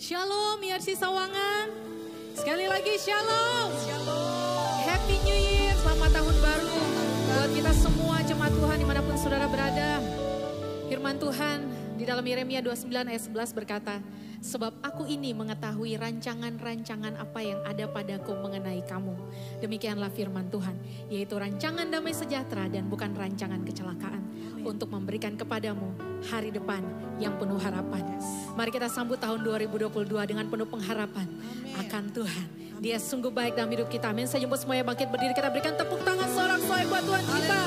Shalom IRC Sawangan. Sekali lagi shalom. Happy New Year, selamat tahun baru buat kita semua jemaat Tuhan dimanapun saudara berada. Firman Tuhan di dalam Yeremia 29 ayat 11 berkata, sebab aku ini mengetahui rancangan-rancangan apa yang ada padaku mengenai kamu. Demikianlah firman Tuhan, yaitu rancangan damai sejahtera dan bukan rancangan kecelakaan. Untuk memberikan kepadamu hari depan yang penuh harapan. Mari kita sambut tahun 2022 dengan penuh pengharapan akan Tuhan. Dia sungguh baik dalam hidup kita. Amin. Saya jemput semuanya bangkit berdiri. Kita berikan tepuk tangan sorak-sorai buat Tuhan kita.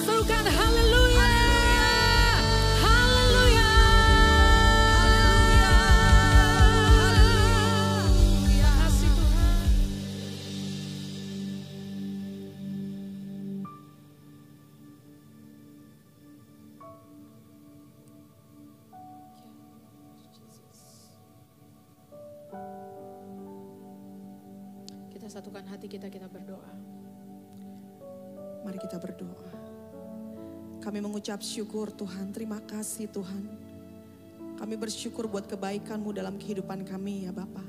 Serukan haleluya. Satukan hati kita berdoa. Mari kita berdoa. Kami mengucap syukur Tuhan, terima kasih Tuhan. Kami bersyukur buat kebaikan-Mu dalam kehidupan kami ya Bapa.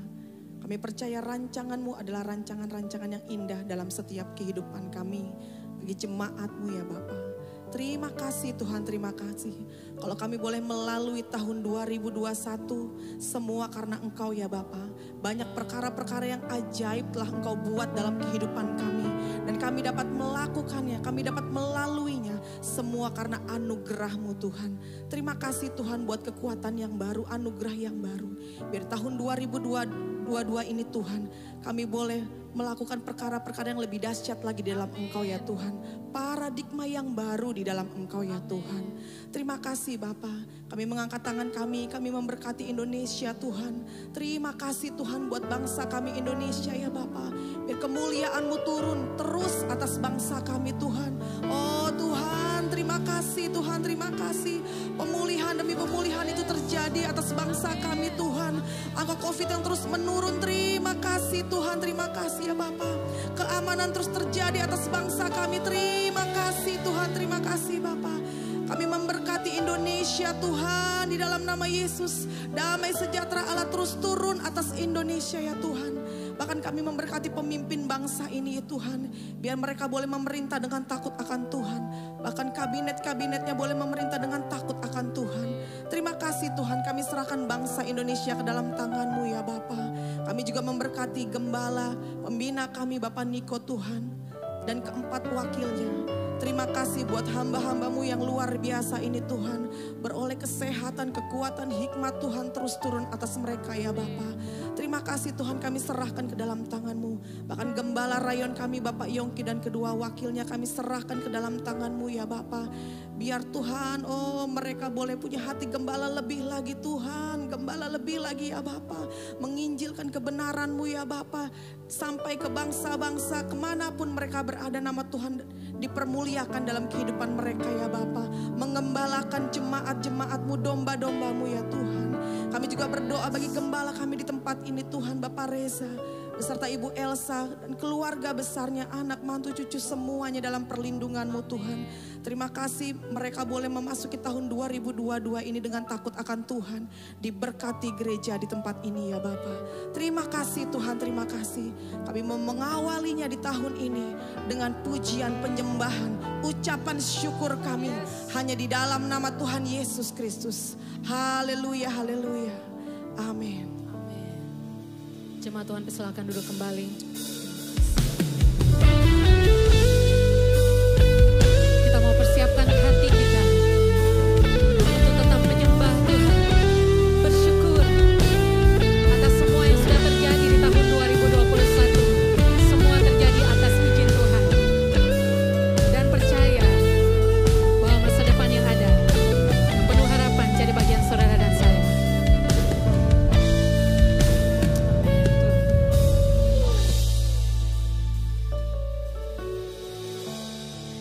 Kami percaya rancangan-Mu adalah rancangan-rancangan yang indah dalam setiap kehidupan kami. Bagi jemaat-Mu ya Bapa. Terima kasih Tuhan, terima kasih. Kalau kami boleh melalui tahun 2021, semua karena Engkau ya Bapa. Banyak perkara-perkara yang ajaib telah Engkau buat dalam kehidupan kami. Dan kami dapat melakukannya, kami dapat melaluinya. Semua karena anugerah-Mu Tuhan. Terima kasih Tuhan buat kekuatan yang baru, anugerah yang baru. Biar tahun 2022 ini Tuhan, kami boleh melakukan perkara-perkara yang lebih dahsyat lagi di dalam Engkau ya Tuhan. Paradigma yang baru di dalam Engkau ya Tuhan. Terima kasih Bapa. Kami mengangkat tangan kami memberkati Indonesia Tuhan. Terima kasih Tuhan buat bangsa kami Indonesia ya Bapa. Biar kemuliaan-Mu turun terus atas bangsa kami Tuhan. Oh Tuhan, terima kasih Tuhan, terima kasih. Pemulihan demi pemulihan itu terjadi atas bangsa kami Tuhan. Angka COVID yang terus menurun, terima kasih Tuhan, terima kasih ya Bapa. Keamanan terus terjadi atas bangsa kami, terima kasih Tuhan, terima kasih Bapa. Kami memberkati Indonesia Tuhan, di dalam nama Yesus. Damai sejahtera Allah terus turun atas Indonesia ya Tuhan. Bahkan kami memberkati pemimpin bangsa ini ya Tuhan. Biar mereka boleh memerintah dengan takut akan Tuhan. Bahkan kabinet-kabinetnya boleh memerintah dengan takut akan Tuhan. Terima kasih Tuhan, kami serahkan bangsa Indonesia ke dalam tangan-Mu ya Bapa. Kami juga memberkati gembala, pembina kami Bapak Niko Tuhan. Dan keempat wakilnya. Terima kasih buat hamba-hamba-Mu yang luar biasa ini Tuhan. Beroleh kesehatan, kekuatan, hikmat Tuhan terus turun atas mereka ya Bapa. Terima kasih Tuhan, kami serahkan ke dalam tangan-Mu. Bahkan gembala rayon kami Bapak Yongki dan kedua wakilnya kami serahkan ke dalam tangan-Mu ya Bapa. Biar Tuhan, oh mereka boleh punya hati gembala lebih lagi Tuhan. Gembala lebih lagi ya Bapa. Menginjilkan kebenaran-Mu ya Bapa. Sampai ke bangsa-bangsa kemanapun mereka berada, nama Tuhan dipermuliakan dalam kehidupan mereka ya Bapa. Mengembalakan jemaat-jemaat-Mu, domba-domba-Mu ya Tuhan. Kami juga berdoa bagi gembala kami di tempat ini Tuhan, Bapak Reza beserta Ibu Elsa dan keluarga besarnya, anak, mantu, cucu semuanya dalam perlindungan-Mu Tuhan. Terima kasih mereka boleh memasuki tahun 2022 ini dengan takut akan Tuhan. Diberkati gereja di tempat ini ya Bapa. Terima kasih Tuhan, terima kasih. Kami mau mengawalinya di tahun ini dengan pujian, penyembahan, ucapan syukur kami. Hanya di dalam nama Tuhan Yesus Kristus. Haleluya, haleluya. Amin. Jemaat Tuhan persilakan duduk kembali. Kita mau persiapkan hati kita untuk tetap menyembah Tuhan, bersyukur atas semua yang sudah terjadi di tahun 2021. Semua terjadi atas izin Tuhan. Dan percaya bahwa masa depan yang ada penuh harapan jadi bagian saudara dan saya.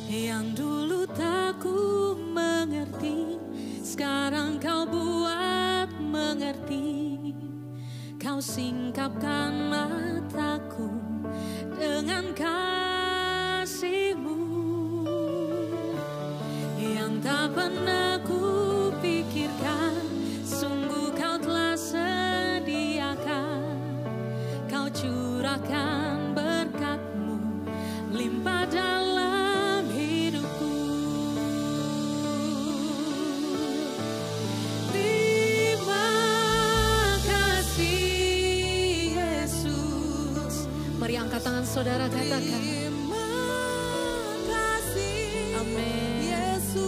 Yang dulu tak ku mengerti, sekarang Kau buat mengerti. Kau singkapkan mataku dengan kasih-Mu yang tak pernah ku pikirkan. Sungguh Kau telah sediakan saudara katakan. Terima kasih Amin. Yesus,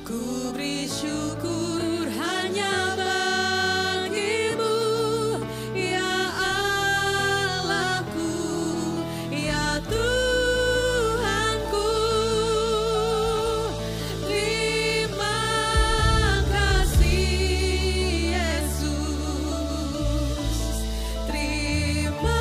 ku beri syukur hanya bagimu, ya Allahku, ya Tuhanku. Terima kasih Yesus, terima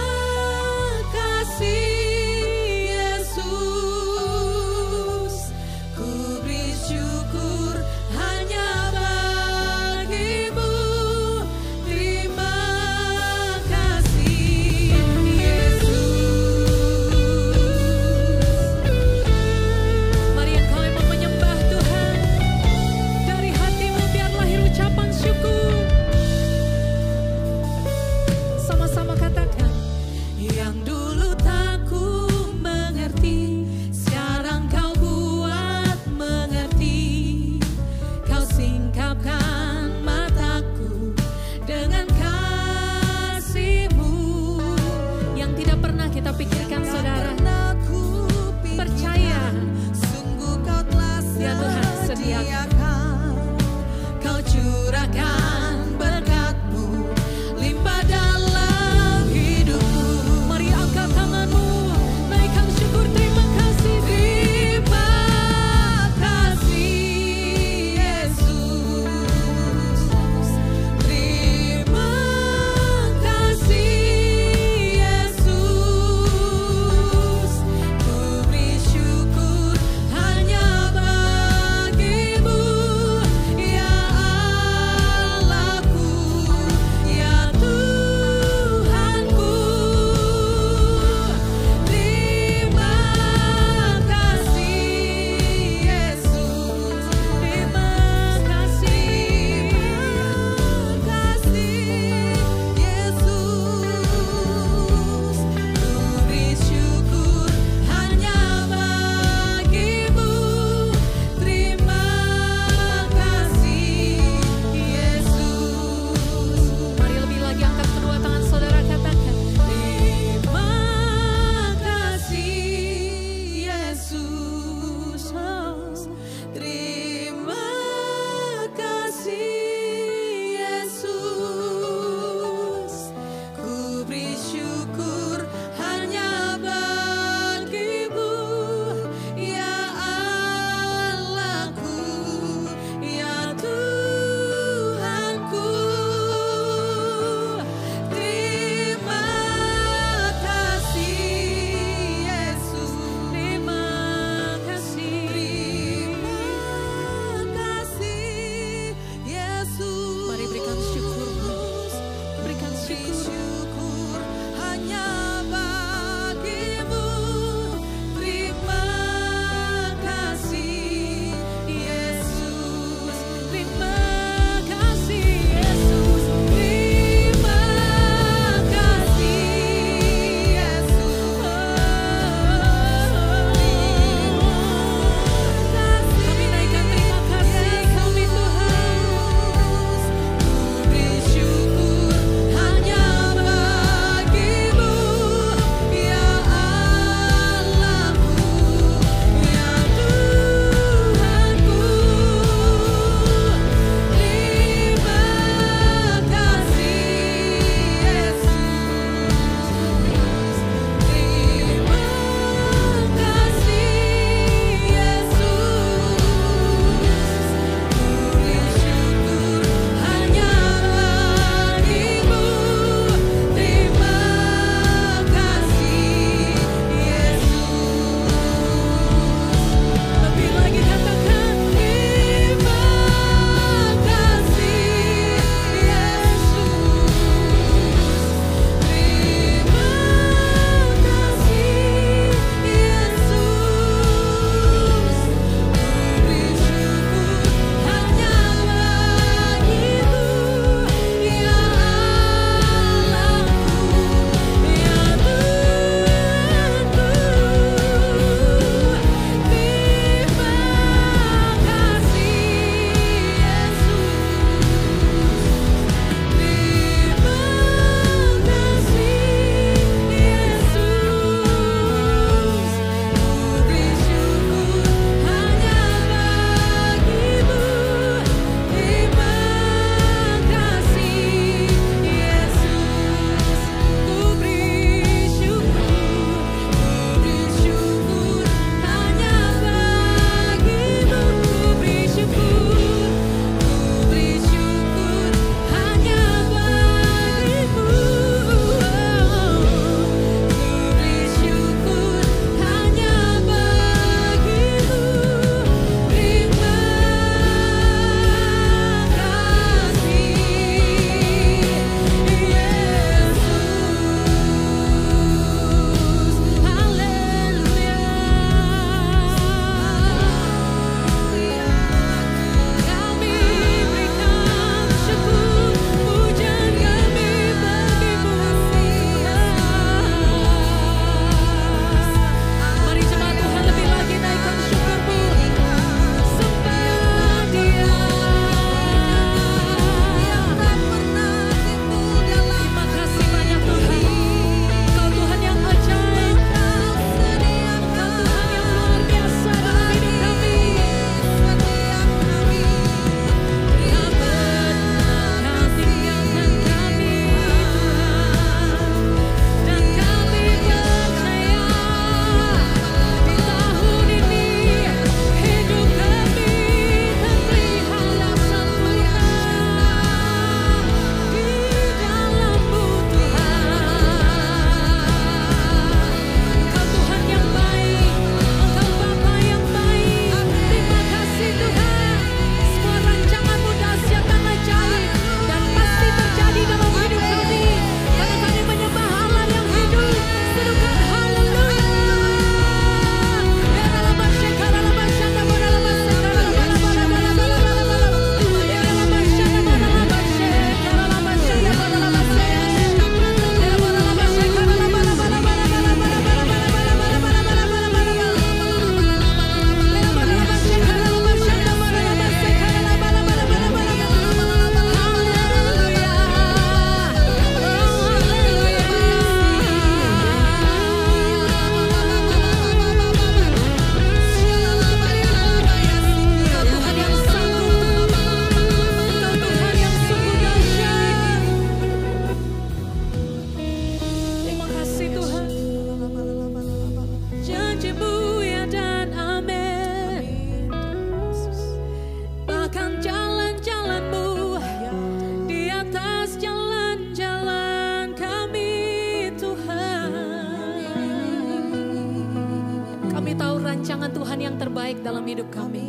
baik dalam hidup kami.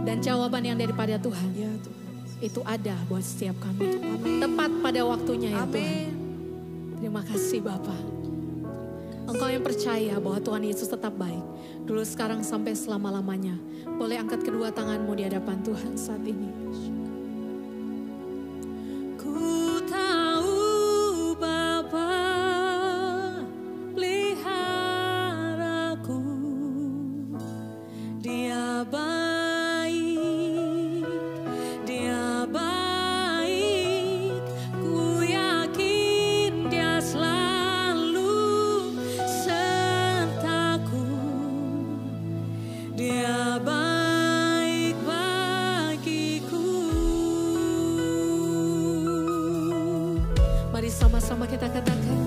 Dan jawaban yang daripada Tuhan, Ya Tuhan. itu ada buat setiap kami. Amin. Tepat pada waktunya ya Tuhan. Amin. Terima kasih Bapa. Engkau yang percaya bahwa Tuhan Yesus tetap baik. Dulu, sekarang, sampai selama-lamanya. Boleh angkat kedua tanganmu di hadapan Tuhan saat ini. Ku tahu Bapa peliharaku, Dia baik, Dia baik. Ku yakin Dia selalu sertaku, Dia baik bagiku. Mari sama-sama kita katakan.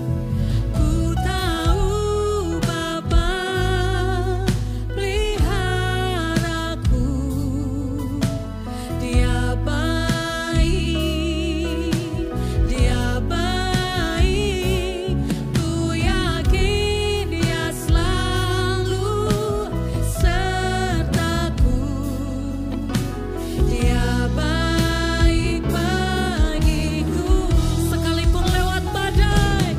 Ku tahu Bapa peliharaku, Dia baik, Dia baik. Ku yakin Dia selalu sertaku, Dia baik bagiku. Sekalipun lewat badai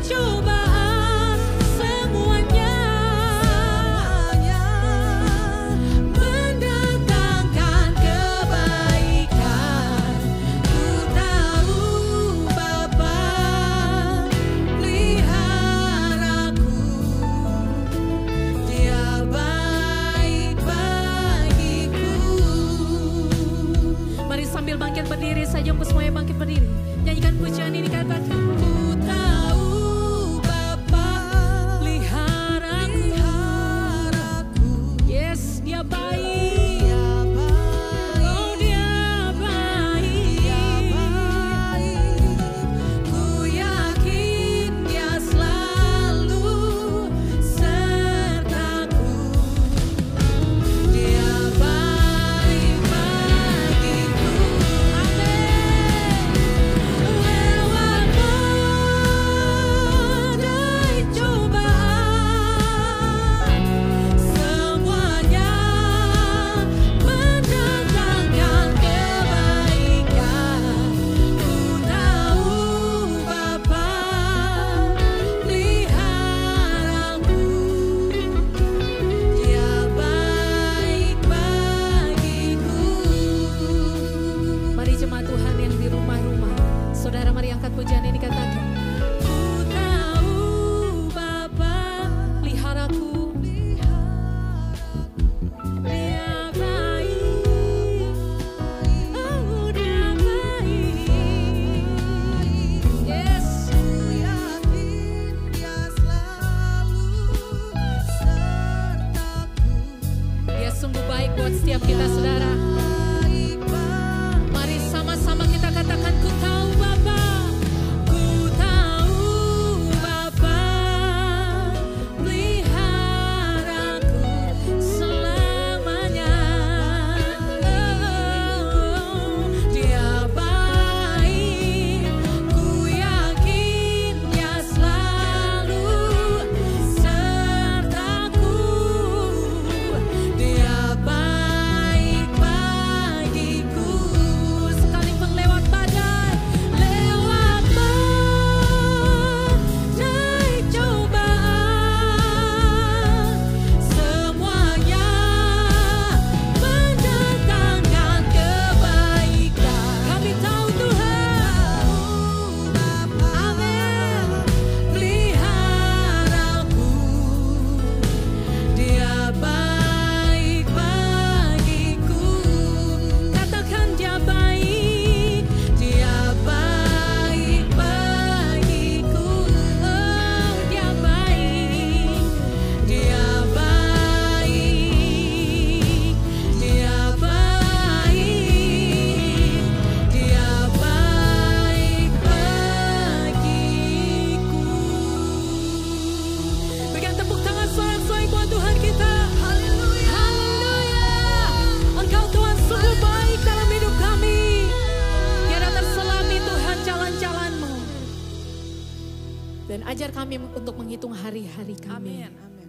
cobaan, semuanya mendatangkan kebaikan. Ku tahu Bapa peliharaku, Dia baik bagiku. Mari sambil bangkit berdiri saja, semuanya bangkit berdiri. Nyanyikan pujian ini, katakan. Ku tahu Bapa peliharaku, Yes, Dia baik. oh Dia baik. Ku yakin Dia selalu sertaku, Dia baik bagiku. Lewat badai cobaan, semuanya mendatangkan kebaikan. Ku tahu Bapa peliharaku, Dia baik bagiku. Mari jemaat Tuhan yang di rumah-rumah, saudara, mari angkat pujian ini, katakan. Ku tahu Bapa Peliharaku, Dia baik, oh Dia baik. yes, Ku yakin Dia selalu sertaku, Dia sungguh baik buat setiap kita, saudara. baik bagiku. Mari sama-sama kita katakan, ku tahu Bapa. Ku tahu Bapa peliharaku selamanya. Dia baik, ku yakin Dia selalu sertaku. Dia baik bagiku. kami untuk menghitung hari-hari kami. Amin. Amin.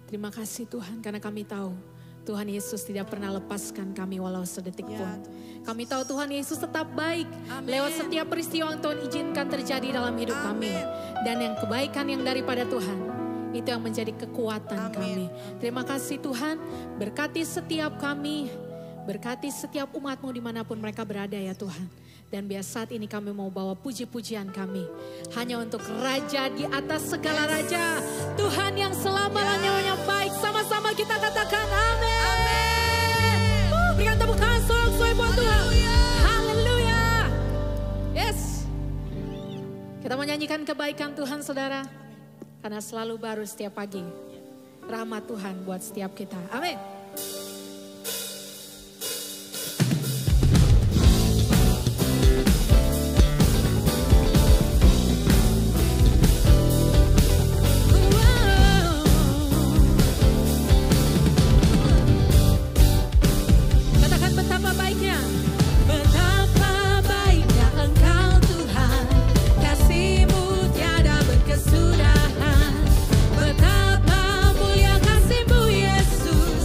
Terima kasih Tuhan karena kami tahu Tuhan Yesus tidak pernah lepaskan kami walau sedetik Ya, pun. Tuhan. Kami tahu Tuhan Yesus tetap baik Amin. lewat setiap peristiwa yang Tuhan izinkan terjadi dalam hidup kami. Amin. Dan yang kebaikan yang daripada Tuhan, itu yang menjadi kekuatan Amin. kami. Terima kasih Tuhan, berkati setiap kami, berkati setiap umat-Mu dimanapun mereka berada ya Tuhan. Dan biar saat ini kami mau bawa puji-pujian kami hanya untuk Raja di atas segala raja, Tuhan yang selama-lamanya baik. Sama-sama kita katakan amin. Berikan tepuk tangan sorak-sorai buat Tuhan. Haleluya. Yes. Kita menyanyikan kebaikan Tuhan saudara. Karena selalu baru setiap pagi. Rahmat Tuhan buat setiap kita. Amin. Katakan betapa baiknya. Betapa baiknya Engkau Tuhan, kasih-Mu tiada berkesudahan. Betapa mulia kasih-Mu Yesus,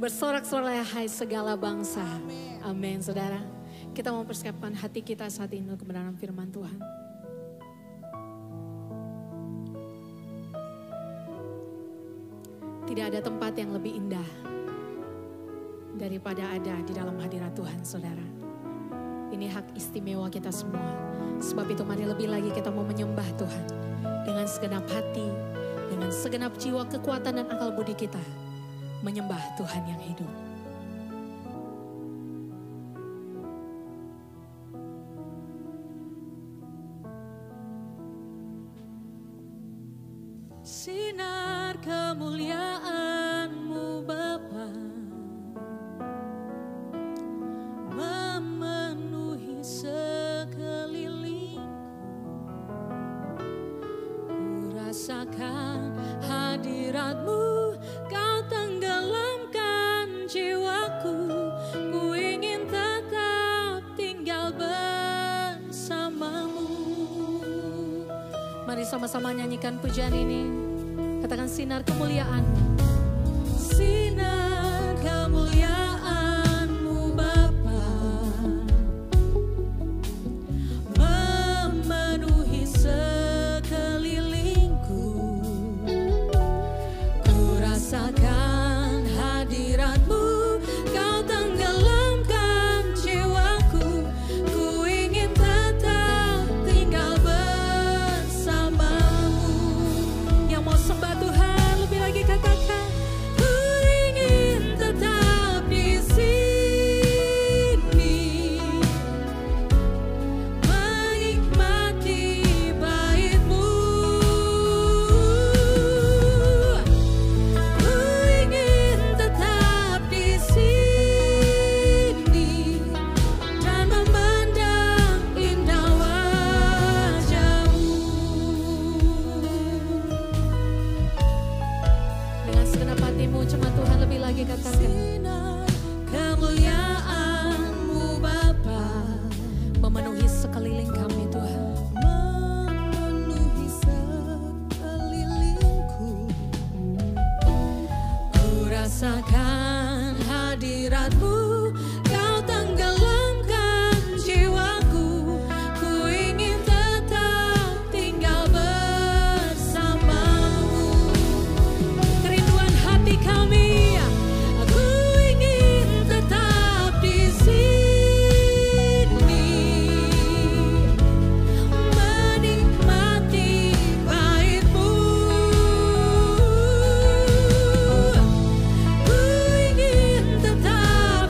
Bersorak-sorai hai segala bangsa. Amin, saudara. Kita mau persiapkan hati kita saat ini untuk kebenaran firman Tuhan. Tidak ada tempat yang lebih indah daripada ada di dalam hadirat Tuhan, saudara. Ini hak istimewa kita semua. Sebab itu mari lebih lagi kita mau menyembah Tuhan dengan segenap hati, dengan segenap jiwa, kekuatan dan akal budi kita. Menyembah Tuhan yang hidup. Sinar kemuliaan-Mu Bapa memenuhi sekelilingku. Ku rasakan hadirat-Mu, Kau tenggelamkan jiwaku. Ku ingin tetap tinggal bersama-Mu. Mari sama-sama nyanyikan pujian ini. Katakan sinar kemuliaan-Mu. Sinar kemuliaan-Mu Bapa memenuhi sekelilingku. Ku rasakan hadirat-Mu, Kau tenggelamkan jiwaku. Ku ingin tetap tinggal bersama-Mu. Yang mau sembah Tuhan lebih lagi katakan, ku ingin tetap di sini menikmati bait-Mu. Ku ingin tetap di sini dan memandang indah wajah-Mu. Dengan segenap hatimu, cuma Tuhan lebih lagi katakan. Sinar kemuliaan-Mu Bapa Memenuhi sekeliling kami Tuhan. memenuhi sekelilingku. Ku rasakan hadirat-Mu, Kau tenggelamkan jiwaku. Ku ingin tetap tinggal bersama-Mu. Kerinduan hati kami, aku ingin tetap di sini menikmati bait-Mu. Ku ingin tetap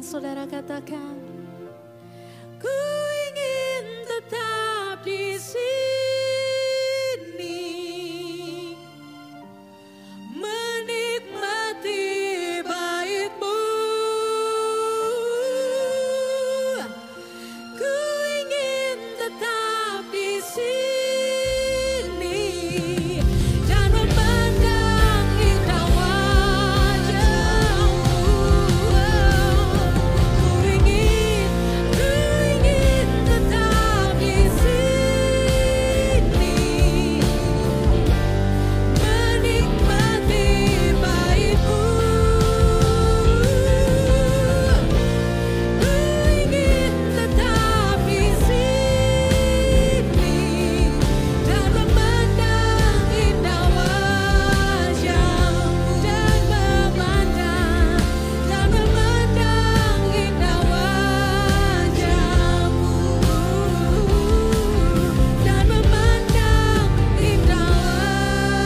saudara katakan, ku ingin tetap di sini, menikmati bait-Mu. Ku ingin tetap di sini dan memandang indah wajah-Mu. Ku ingin tetap di sini, menikmati bait-Mu. Ku ingin tetap di sini dan memandang indah wajah-Mu, dan memandang indah wajah-Mu, dan memandang indah wajah-Mu.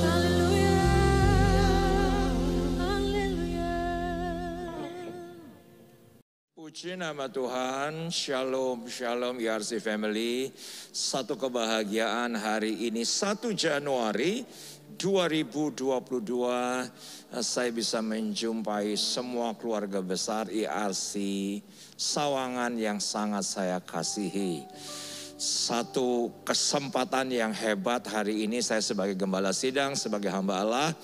Haleluya, haleluya. Puji nama Tuhan, Shalom, Shalom ERC Family. Satu kebahagiaan hari ini 1 Januari 2022. Saya bisa menjumpai semua keluarga besar ERC Sawangan yang sangat saya kasihi. Satu kesempatan yang hebat hari ini saya sebagai gembala sidang, sebagai hamba Allah.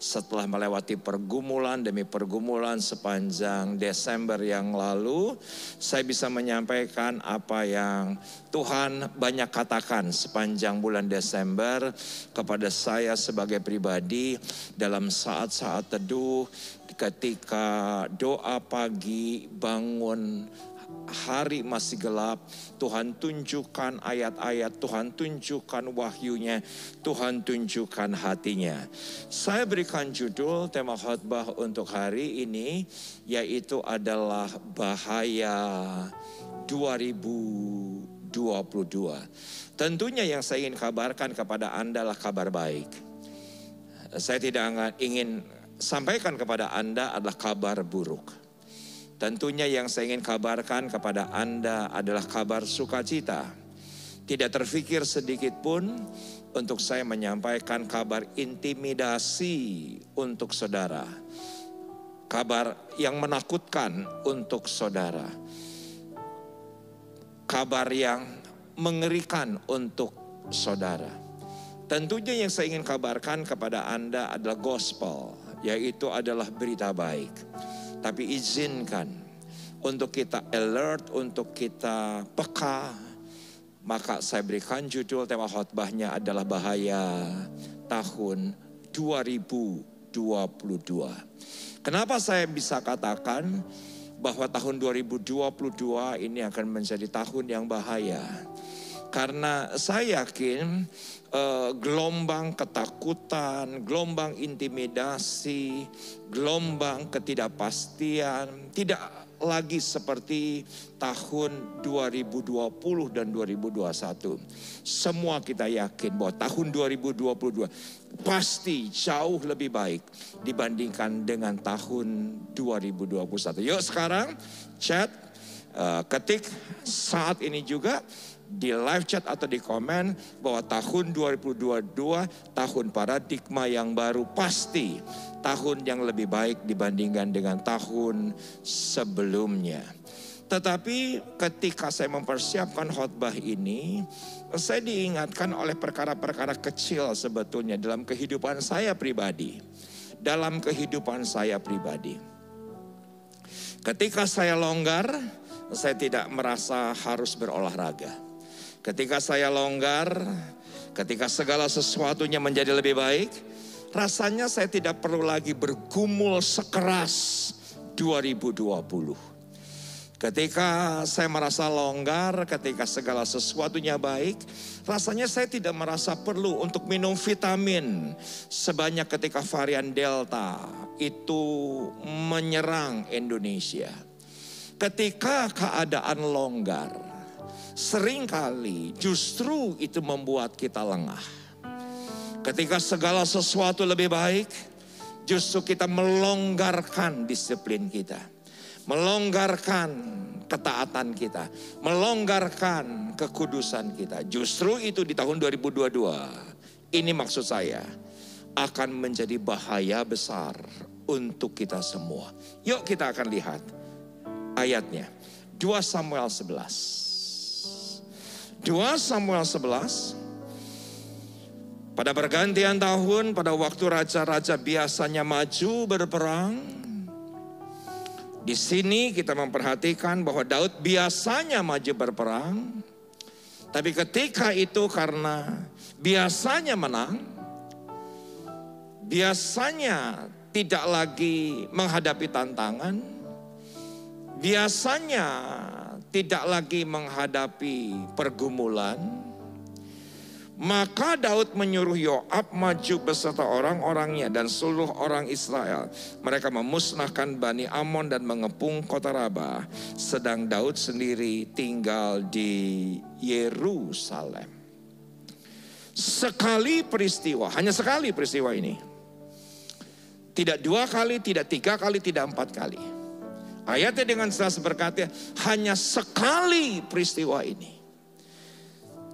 Setelah melewati pergumulan demi pergumulan sepanjang Desember yang lalu, saya bisa menyampaikan apa yang Tuhan banyak katakan sepanjang bulan Desember kepada saya sebagai pribadi dalam saat-saat teduh, ketika doa pagi, bangun, hari masih gelap, Tuhan tunjukkan ayat-ayat, Tuhan tunjukkan wahyunya, Tuhan tunjukkan hatinya. Saya berikan judul tema khotbah untuk hari ini, yaitu adalah bahaya 2022. Tentunya yang saya ingin kabarkan kepada Anda adalah kabar baik. Saya tidak ingin sampaikan kepada Anda adalah kabar buruk. Tentunya yang saya ingin kabarkan kepada Anda adalah kabar sukacita. Tidak terfikir sedikit pun untuk saya menyampaikan kabar intimidasi untuk saudara. Kabar yang menakutkan untuk saudara. Kabar yang mengerikan untuk saudara. Tentunya yang saya ingin kabarkan kepada Anda adalah gospel, yaitu adalah berita baik. Tapi izinkan untuk kita alert, untuk kita peka. Maka saya berikan judul tema khotbahnya adalah bahaya tahun 2022. Kenapa saya bisa katakan bahwa tahun 2022 ini akan menjadi tahun yang bahaya? Karena saya yakin gelombang ketakutan, gelombang intimidasi, gelombang ketidakpastian tidak lagi seperti tahun 2020 dan 2021. Semua kita yakin bahwa tahun 2022 pasti jauh lebih baik dibandingkan dengan tahun 2021. Yuk sekarang chat, ketik saat ini juga di live chat atau di komen bahwa tahun 2022 tahun paradigma yang baru, pasti tahun yang lebih baik dibandingkan dengan tahun sebelumnya. Tetapi ketika saya mempersiapkan khotbah ini, saya diingatkan oleh perkara-perkara kecil sebetulnya dalam kehidupan saya pribadi. Dalam kehidupan saya pribadi. Ketika saya longgar, saya tidak merasa harus berolahraga. Ketika saya longgar, ketika segala sesuatunya menjadi lebih baik, rasanya saya tidak perlu lagi bergumul sekeras 2020. Ketika saya merasa longgar, ketika segala sesuatunya baik, rasanya saya tidak merasa perlu untuk minum vitamin sebanyak ketika varian Delta itu menyerang Indonesia. Ketika keadaan longgar, seringkali justru itu membuat kita lengah. Ketika segala sesuatu lebih baik, justru kita melonggarkan disiplin kita, melonggarkan ketaatan kita, melonggarkan kekudusan kita. Justru itu di tahun 2022, ini maksud saya, akan menjadi bahaya besar untuk kita semua. Yuk kita akan lihat ayatnya. 2 Samuel 11. 2 Samuel 11. Pada pergantian tahun, pada waktu raja-raja biasanya maju berperang. Di sini kita memperhatikan bahwa Daud biasanya maju berperang. Tapi ketika itu karena biasanya menang, biasanya tidak lagi menghadapi tantangan, biasanya tidak lagi menghadapi pergumulan, maka Daud menyuruh Yoab maju beserta orang-orangnya dan seluruh orang Israel. Mereka memusnahkan Bani Amon dan mengepung kota Rabah, sedang Daud sendiri tinggal di Yerusalem. Sekali peristiwa, hanya sekali peristiwa ini. Tidak 2 kali, tidak 3 kali, tidak 4 kali. Ayatnya dengan jelas berkata, hanya sekali peristiwa ini.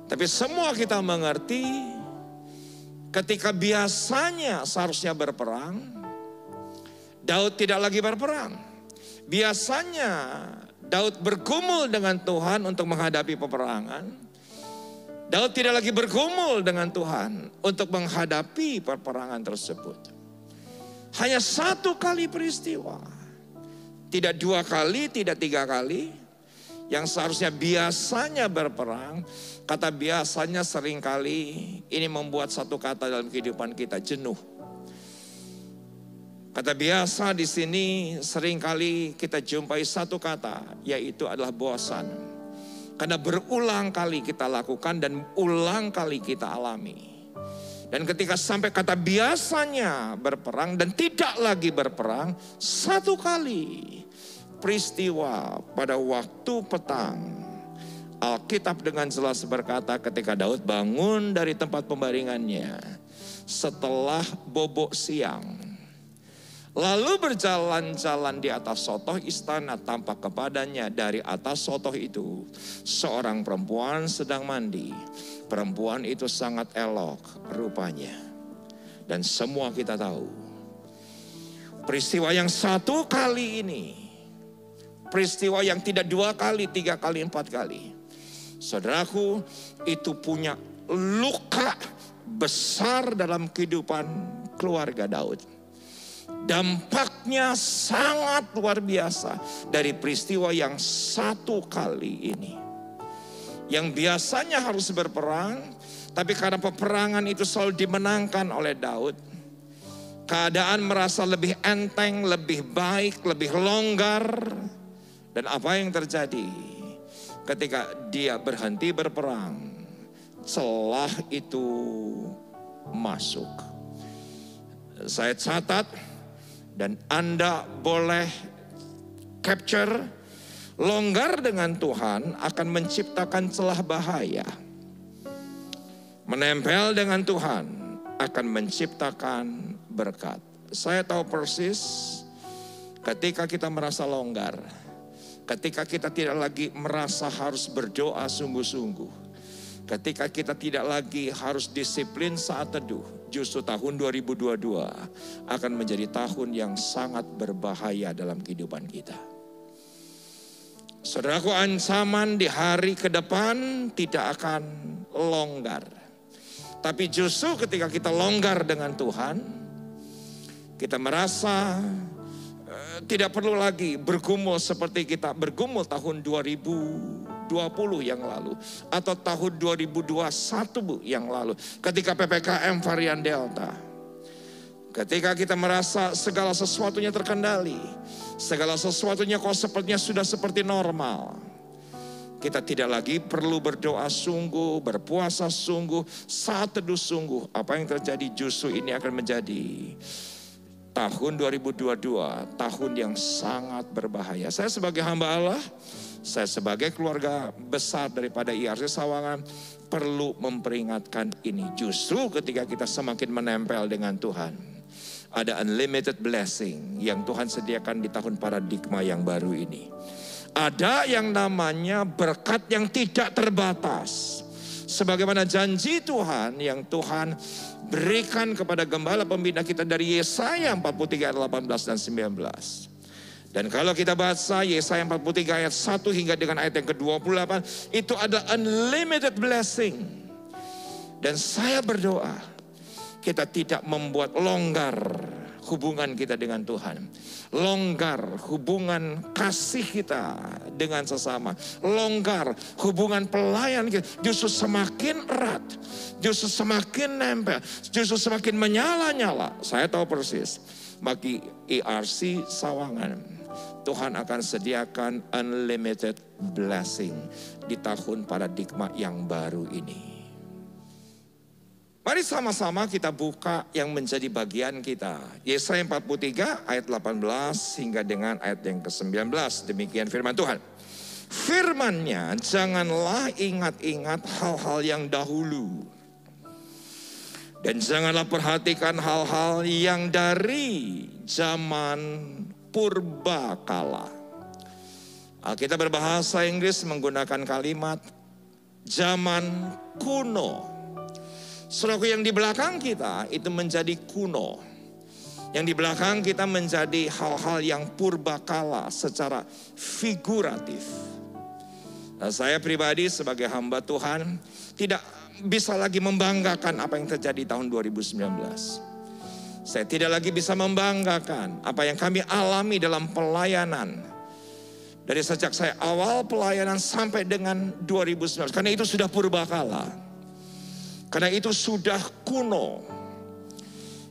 Tapi semua kita mengerti, ketika biasanya seharusnya berperang, Daud tidak lagi berperang. Biasanya Daud bergumul dengan Tuhan untuk menghadapi peperangan. Daud tidak lagi bergumul dengan Tuhan untuk menghadapi peperangan tersebut. Hanya 1 kali peristiwa. Tidak 2 kali, tidak 3 kali. Yang seharusnya biasanya berperang. Kata biasanya seringkali ini membuat satu kata dalam kehidupan kita, jenuh. Kata biasa di sini seringkali kita jumpai satu kata, yaitu adalah bosan. Karena berulang kali kita lakukan dan ulang kali kita alami. Dan ketika sampai kata biasanya berperang dan tidak lagi berperang, 1 kali peristiwa pada waktu petang. Alkitab dengan jelas berkata ketika Daud bangun dari tempat pembaringannya setelah bobok siang, lalu berjalan-jalan di atas sotoh istana, tampak kepadanya dari atas sotoh itu seorang perempuan sedang mandi. Perempuan itu sangat elok rupanya. Dan semua kita tahu peristiwa yang 1 kali ini, peristiwa yang tidak 2 kali, 3 kali, 4 kali, saudaraku, itu punya luka besar dalam kehidupan keluarga Daud. Dampaknya sangat luar biasa dari peristiwa yang 1 kali ini. Yang biasanya harus berperang, tapi karena peperangan itu selalu dimenangkan oleh Daud, keadaan merasa lebih enteng, lebih baik, lebih longgar. Dan apa yang terjadi? Ketika dia berhenti berperang, celah itu masuk. Saya catat dan Anda boleh capture, longgar dengan Tuhan akan menciptakan celah bahaya. Menempel dengan Tuhan akan menciptakan berkat. Saya tahu persis ketika kita merasa longgar, ketika kita tidak lagi merasa harus berdoa sungguh-sungguh, ketika kita tidak lagi harus disiplin saat teduh, justru tahun 2022 akan menjadi tahun yang sangat berbahaya dalam kehidupan kita. Saudaraku, ancaman di hari ke depan tidak akan longgar. Tapi justru ketika kita longgar dengan Tuhan, kita merasa tidak perlu lagi bergumul seperti kita bergumul tahun 2020 yang lalu. Atau tahun 2021 yang lalu. Ketika PPKM varian Delta. Ketika kita merasa segala sesuatunya terkendali. Segala sesuatunya kok sepertinya sudah seperti normal. Kita tidak lagi perlu berdoa sungguh, berpuasa sungguh, saat teduh sungguh. Apa yang terjadi justru ini akan menjadi tahun 2022, tahun yang sangat berbahaya. Saya sebagai hamba Allah, saya sebagai keluarga besar daripada IRC Sawangan, perlu memperingatkan ini. Justru ketika kita semakin menempel dengan Tuhan, ada unlimited blessing yang Tuhan sediakan di tahun paradigma yang baru ini. Ada yang namanya berkat yang tidak terbatas. Sebagaimana janji Tuhan yang Tuhan berikan kepada gembala pembina kita dari Yesaya 43 ayat 18 dan 19. Dan kalau kita baca Yesaya 43 ayat 1 hingga dengan ayat yang ke-28, itu ada unlimited blessing. Dan saya berdoa, kita tidak membuat longgar hubungan kita dengan Tuhan. Longgar hubungan kasih kita dengan sesama. Longgar hubungan pelayan kita. Justru semakin erat. Justru semakin nempel. Justru semakin menyala-nyala. Saya tahu persis. Bagi IRC Sawangan, Tuhan akan sediakan unlimited blessing di tahun paradigma yang baru ini. Mari sama-sama kita buka yang menjadi bagian kita. Yesaya 43 ayat 18 hingga dengan ayat yang ke-19. Demikian firman Tuhan. Firman-Nya, janganlah ingat-ingat hal-hal yang dahulu. Dan janganlah perhatikan hal-hal yang dari zaman purbakala. Kita berbahasa Inggris menggunakan kalimat zaman kuno. Saudaraku, yang di belakang kita itu menjadi kuno. Yang di belakang kita menjadi hal-hal yang purbakala secara figuratif. Nah, saya pribadi sebagai hamba Tuhan tidak bisa lagi membanggakan apa yang terjadi tahun 2019. Saya tidak lagi bisa membanggakan apa yang kami alami dalam pelayanan. Dari sejak saya awal pelayanan sampai dengan 2019. Karena itu sudah purbakala. Karena itu sudah kuno.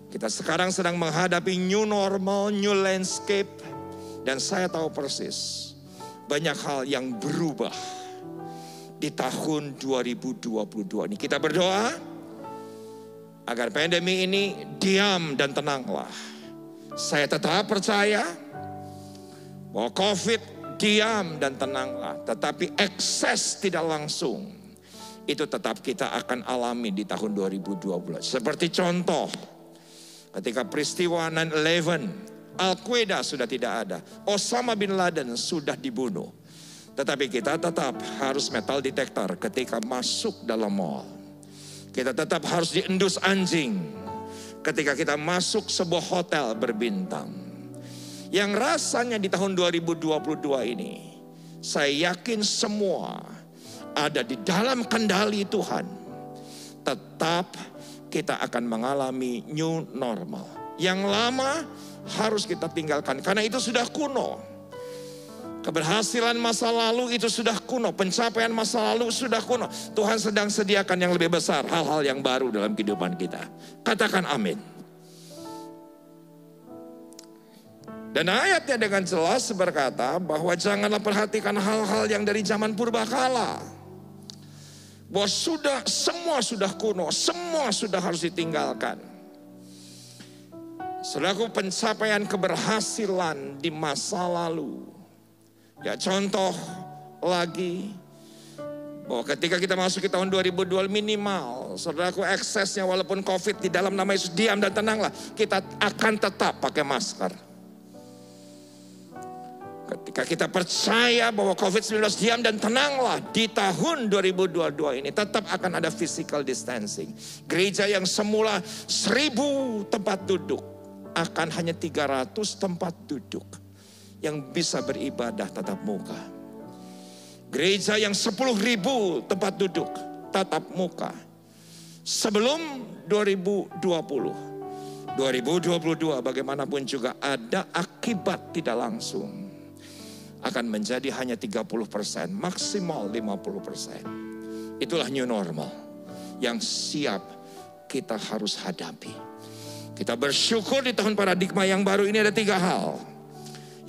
Kita sekarang sedang menghadapi new normal, new landscape. Dan saya tahu persis banyak hal yang berubah di tahun 2022 ini. Kita berdoa agar pandemi ini diam dan tenanglah. Saya tetap percaya bahwa COVID diam dan tenanglah. Tetapi ekses tidak langsung itu tetap kita akan alami di tahun 2020. Seperti contoh, ketika peristiwa 9/11, Al-Qaeda sudah tidak ada, Osama bin Laden sudah dibunuh. Tetapi kita tetap harus metal detector ketika masuk dalam mall. Kita tetap harus diendus anjing ketika kita masuk sebuah hotel berbintang. Yang rasanya di tahun 2022 ini, saya yakin semua ada di dalam kendali Tuhan. Tetap kita akan mengalami new normal. Yang lama harus kita tinggalkan karena itu sudah kuno. Keberhasilan masa lalu itu sudah kuno. Pencapaian masa lalu sudah kuno. Tuhan sedang sediakan yang lebih besar, hal-hal yang baru dalam kehidupan kita. Katakan amin. Dan ayatnya dengan jelas berkata bahwa janganlah perhatikan hal-hal yang dari zaman purbakala. Bahwa semua sudah kuno, semua sudah harus ditinggalkan. Saudaraku, pencapaian keberhasilan di masa lalu. Ya, contoh lagi bahwa ketika kita masuk ke tahun 2020 minimal, saudaraku, eksesnya walaupun COVID di dalam nama Yesus diam dan tenanglah, kita akan tetap pakai masker. Ketika kita percaya bahwa COVID-19 diam dan tenanglah, di tahun 2022 ini tetap akan ada physical distancing. Gereja yang semula 1.000 tempat duduk akan hanya 300 tempat duduk yang bisa beribadah tatap muka. Gereja yang 10.000 tempat duduk tatap muka. Sebelum 2020, 2022 bagaimanapun juga ada akibat tidak langsung. Akan menjadi hanya 30%, maksimal 50%. Itulah new normal yang siap kita harus hadapi. Kita bersyukur di tahun paradigma yang baru ini ada 3 hal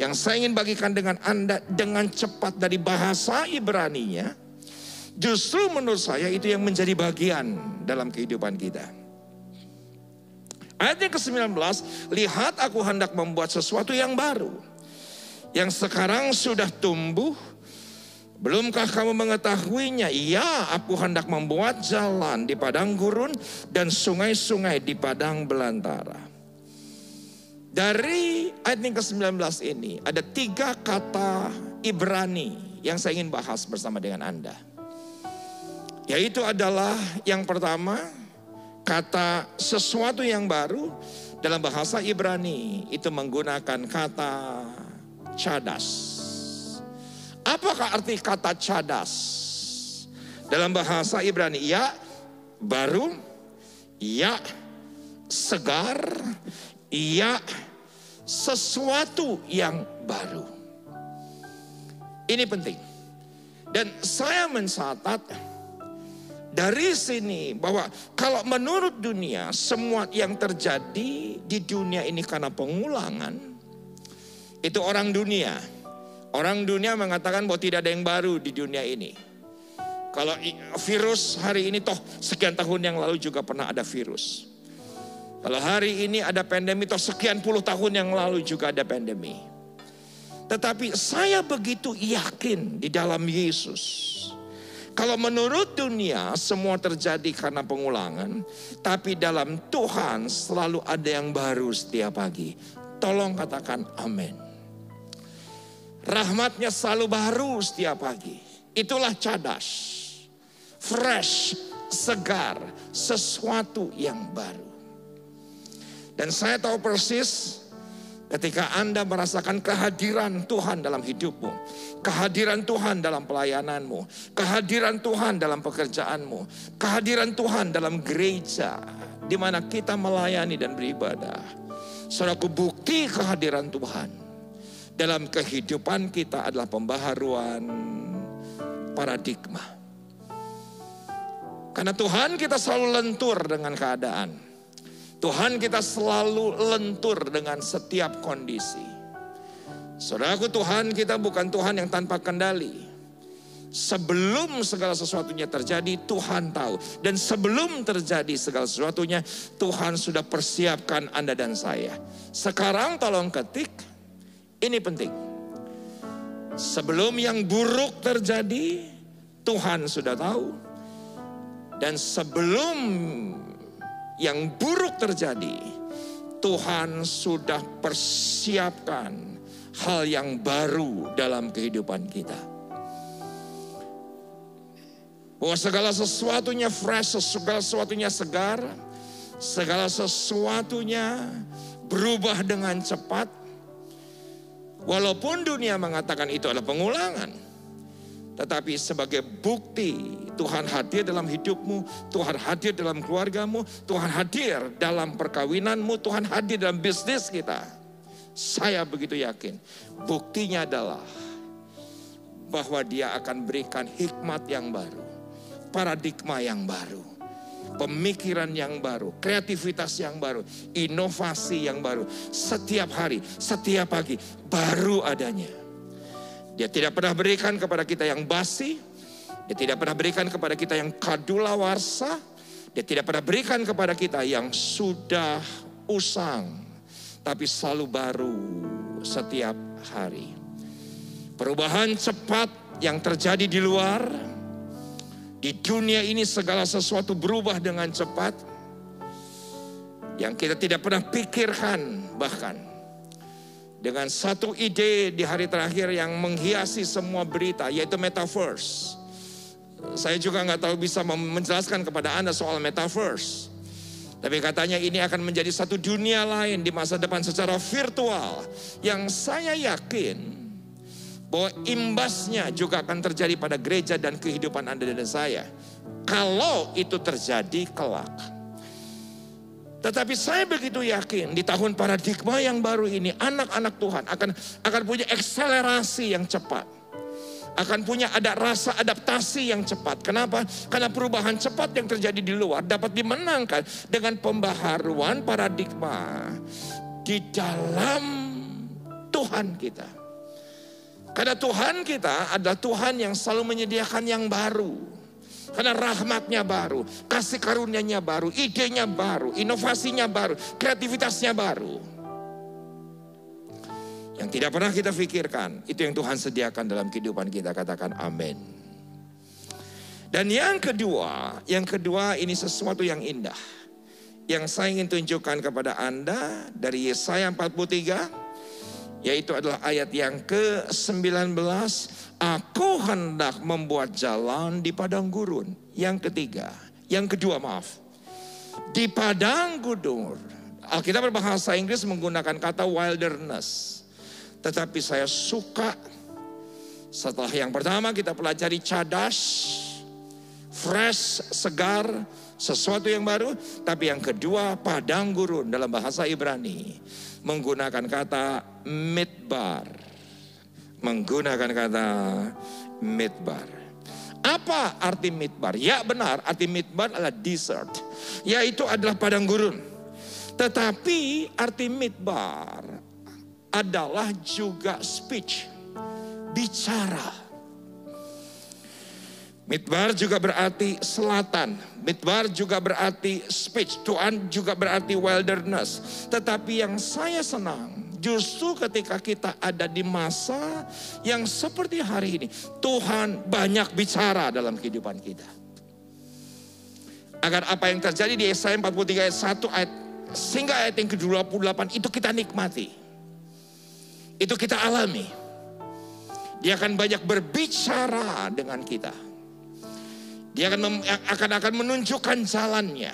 yang saya ingin bagikan dengan Anda dengan cepat dari bahasa Ibraninya. Justru menurut saya itu yang menjadi bagian dalam kehidupan kita. Ayat yang ke-19, lihat aku hendak membuat sesuatu yang baru, yang sekarang sudah tumbuh. Belumkah kamu mengetahuinya? Ya, aku hendak membuat jalan di padang gurun dan sungai-sungai di padang belantara. Dari ayat yang ke-19 ini ada 3 kata Ibrani yang saya ingin bahas bersama dengan Anda. Yaitu adalah yang pertama, kata sesuatu yang baru dalam bahasa Ibrani itu menggunakan kata cadas. Apakah arti kata cadas? Dalam bahasa Ibrani, ya baru, ya segar, ya sesuatu yang baru. Ini penting. Dan saya mencatat dari sini bahwa kalau menurut dunia semua yang terjadi di dunia ini karena pengulangan, itu orang dunia. Orang dunia mengatakan bahwa tidak ada yang baru di dunia ini. Kalau virus hari ini toh sekian tahun yang lalu juga pernah ada virus. Kalau hari ini ada pandemi toh sekian puluh tahun yang lalu juga ada pandemi. Tetapi saya begitu yakin di dalam Yesus. Kalau menurut dunia semua terjadi karena pengulangan, tapi dalam Tuhan selalu ada yang baru setiap pagi. Tolong katakan amin. Rahmatnya selalu baru setiap pagi. Itulah cadas. Fresh, segar, sesuatu yang baru. Dan saya tahu persis ketika Anda merasakan kehadiran Tuhan dalam hidupmu. Kehadiran Tuhan dalam pelayananmu. Kehadiran Tuhan dalam pekerjaanmu. Kehadiran Tuhan dalam gereja. Di mana kita melayani dan beribadah. Saudaraku, bukti kehadiran Tuhan dalam kehidupan kita adalah pembaharuan paradigma. Karena Tuhan kita selalu lentur dengan keadaan. Tuhan kita selalu lentur dengan setiap kondisi. Saudaraku, Tuhan kita bukan Tuhan yang tanpa kendali. Sebelum segala sesuatunya terjadi, Tuhan tahu. Dan sebelum terjadi segala sesuatunya, Tuhan sudah persiapkan Anda dan saya. Sekarang tolong ketik. Ini penting. Sebelum yang buruk terjadi, Tuhan sudah tahu. Dan sebelum yang buruk terjadi, Tuhan sudah persiapkan hal yang baru dalam kehidupan kita. Bahwa segala sesuatunya fresh, segala sesuatunya segar, segala sesuatunya berubah dengan cepat. Walaupun dunia mengatakan itu adalah pengulangan, tetapi sebagai bukti Tuhan hadir dalam hidupmu, Tuhan hadir dalam keluargamu, Tuhan hadir dalam perkawinanmu, Tuhan hadir dalam bisnis kita. Saya begitu yakin, buktinya adalah bahwa Dia akan berikan hikmat yang baru, paradigma yang baru, pemikiran yang baru, kreativitas yang baru, inovasi yang baru. Setiap hari, setiap pagi, baru adanya. Dia tidak pernah berikan kepada kita yang basi. Dia tidak pernah berikan kepada kita yang kadaluarsa. Dia tidak pernah berikan kepada kita yang sudah usang. Tapi selalu baru setiap hari. Perubahan cepat yang terjadi di luar. Di dunia ini segala sesuatu berubah dengan cepat. Yang kita tidak pernah pikirkan bahkan. Dengan satu ide di hari terakhir yang menghiasi semua berita, yaitu metaverse. Saya juga nggak tahu bisa menjelaskan kepada Anda soal metaverse. Tapi katanya ini akan menjadi satu dunia lain di masa depan secara virtual. Yang saya yakin bahwa imbasnya juga akan terjadi pada gereja dan kehidupan Anda dan saya. Kalau itu terjadi kelak. Tetapi saya begitu yakin di tahun paradigma yang baru ini, anak-anak Tuhan akan punya akselerasi yang cepat. Akan punya ada rasa adaptasi yang cepat. Kenapa? Karena perubahan cepat yang terjadi di luar dapat dimenangkan dengan pembaharuan paradigma di dalam Tuhan kita. Karena Tuhan kita adalah Tuhan yang selalu menyediakan yang baru. Karena rahmatnya baru, kasih karunia-Nya baru, idenya baru, inovasinya baru, kreativitasnya baru. Yang tidak pernah kita pikirkan, itu yang Tuhan sediakan dalam kehidupan kita. Katakan amin. Dan yang kedua ini sesuatu yang indah. Yang saya ingin tunjukkan kepada Anda dari Yesaya 43, yaitu adalah ayat yang ke-19. Aku hendak membuat jalan di padang gurun. Yang kedua, di padang gurun. Alkitab berbahasa Inggris menggunakan kata wilderness. Tetapi saya suka setelah yang pertama kita pelajari cadas, fresh, segar, sesuatu yang baru. Tapi yang kedua, padang gurun dalam bahasa Ibrani menggunakan kata midbar. Apa arti midbar? Ya benar, arti midbar adalah desert, yaitu adalah padang gurun. Tetapi arti midbar adalah juga speech, bicara. Midbar juga berarti selatan, midbar juga berarti speech, Tuhan juga berarti wilderness. Tetapi yang saya senang, justru ketika kita ada di masa yang seperti hari ini, Tuhan banyak bicara dalam kehidupan kita. Agar apa yang terjadi di Yesaya 43 ayat 1 sehingga ayat yang ke-28 itu kita nikmati. Itu kita alami. Dia akan banyak berbicara dengan kita. Dia akan menunjukkan jalannya.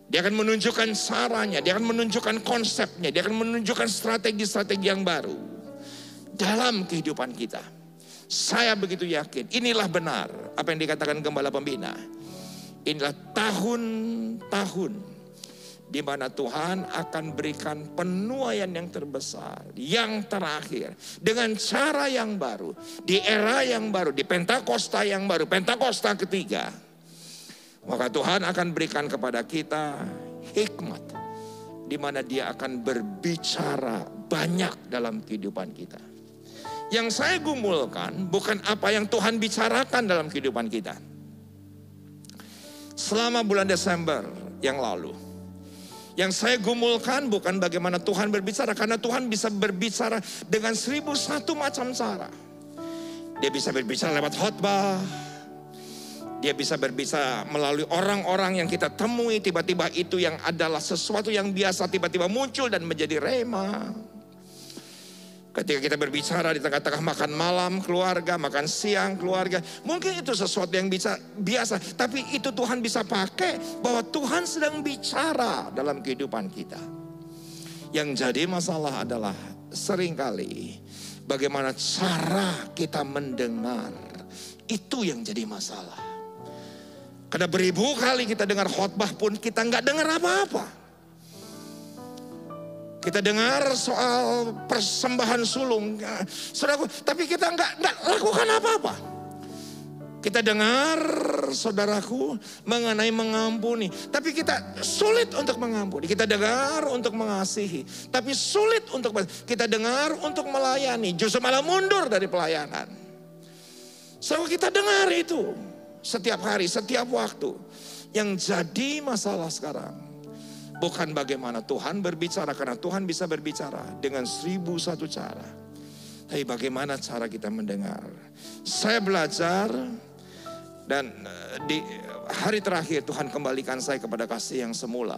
Dia akan menunjukkan caranya, dia akan menunjukkan konsepnya, dia akan menunjukkan strategi-strategi yang baru dalam kehidupan kita. Saya begitu yakin, inilah benar apa yang dikatakan Gembala Pembina. Inilah tahun-tahun di mana Tuhan akan berikan penuaian yang terbesar, yang terakhir, dengan cara yang baru, di era yang baru, di Pentakosta yang baru, Pentakosta ketiga. Maka Tuhan akan berikan kepada kita hikmat, di mana Dia akan berbicara banyak dalam kehidupan kita. Yang saya gumulkan bukan apa yang Tuhan bicarakan dalam kehidupan kita. Selama bulan Desember yang lalu, yang saya gumulkan bukan bagaimana Tuhan berbicara, karena Tuhan bisa berbicara dengan 1001 macam cara. Dia bisa berbicara lewat khotbah. Dia bisa berbicara melalui orang-orang yang kita temui. Tiba-tiba itu yang adalah sesuatu yang biasa tiba-tiba muncul dan menjadi rema. Ketika kita berbicara di tengah-tengah makan malam keluarga, makan siang keluarga, mungkin itu sesuatu yang biasa. Tapi itu Tuhan bisa pakai bahwa Tuhan sedang bicara dalam kehidupan kita. Yang jadi masalah adalah seringkali bagaimana cara kita mendengar. Itu yang jadi masalah. Karena beribu kali kita dengar khotbah pun kita nggak dengar apa-apa. Kita dengar soal persembahan sulung, saudaraku, tapi kita nggak lakukan apa-apa. Kita dengar, saudaraku, mengenai mengampuni, tapi kita sulit untuk mengampuni. Kita dengar untuk mengasihi, tapi sulit untuk. Kita dengar untuk melayani, justru malah mundur dari pelayanan. Saudara, kita dengar itu setiap hari, setiap waktu. Yang jadi masalah sekarang bukan bagaimana Tuhan berbicara, karena Tuhan bisa berbicara dengan 1001 cara. Tapi bagaimana cara kita mendengar. Saya belajar dan di hari terakhir Tuhan kembalikan saya kepada kasih yang semula.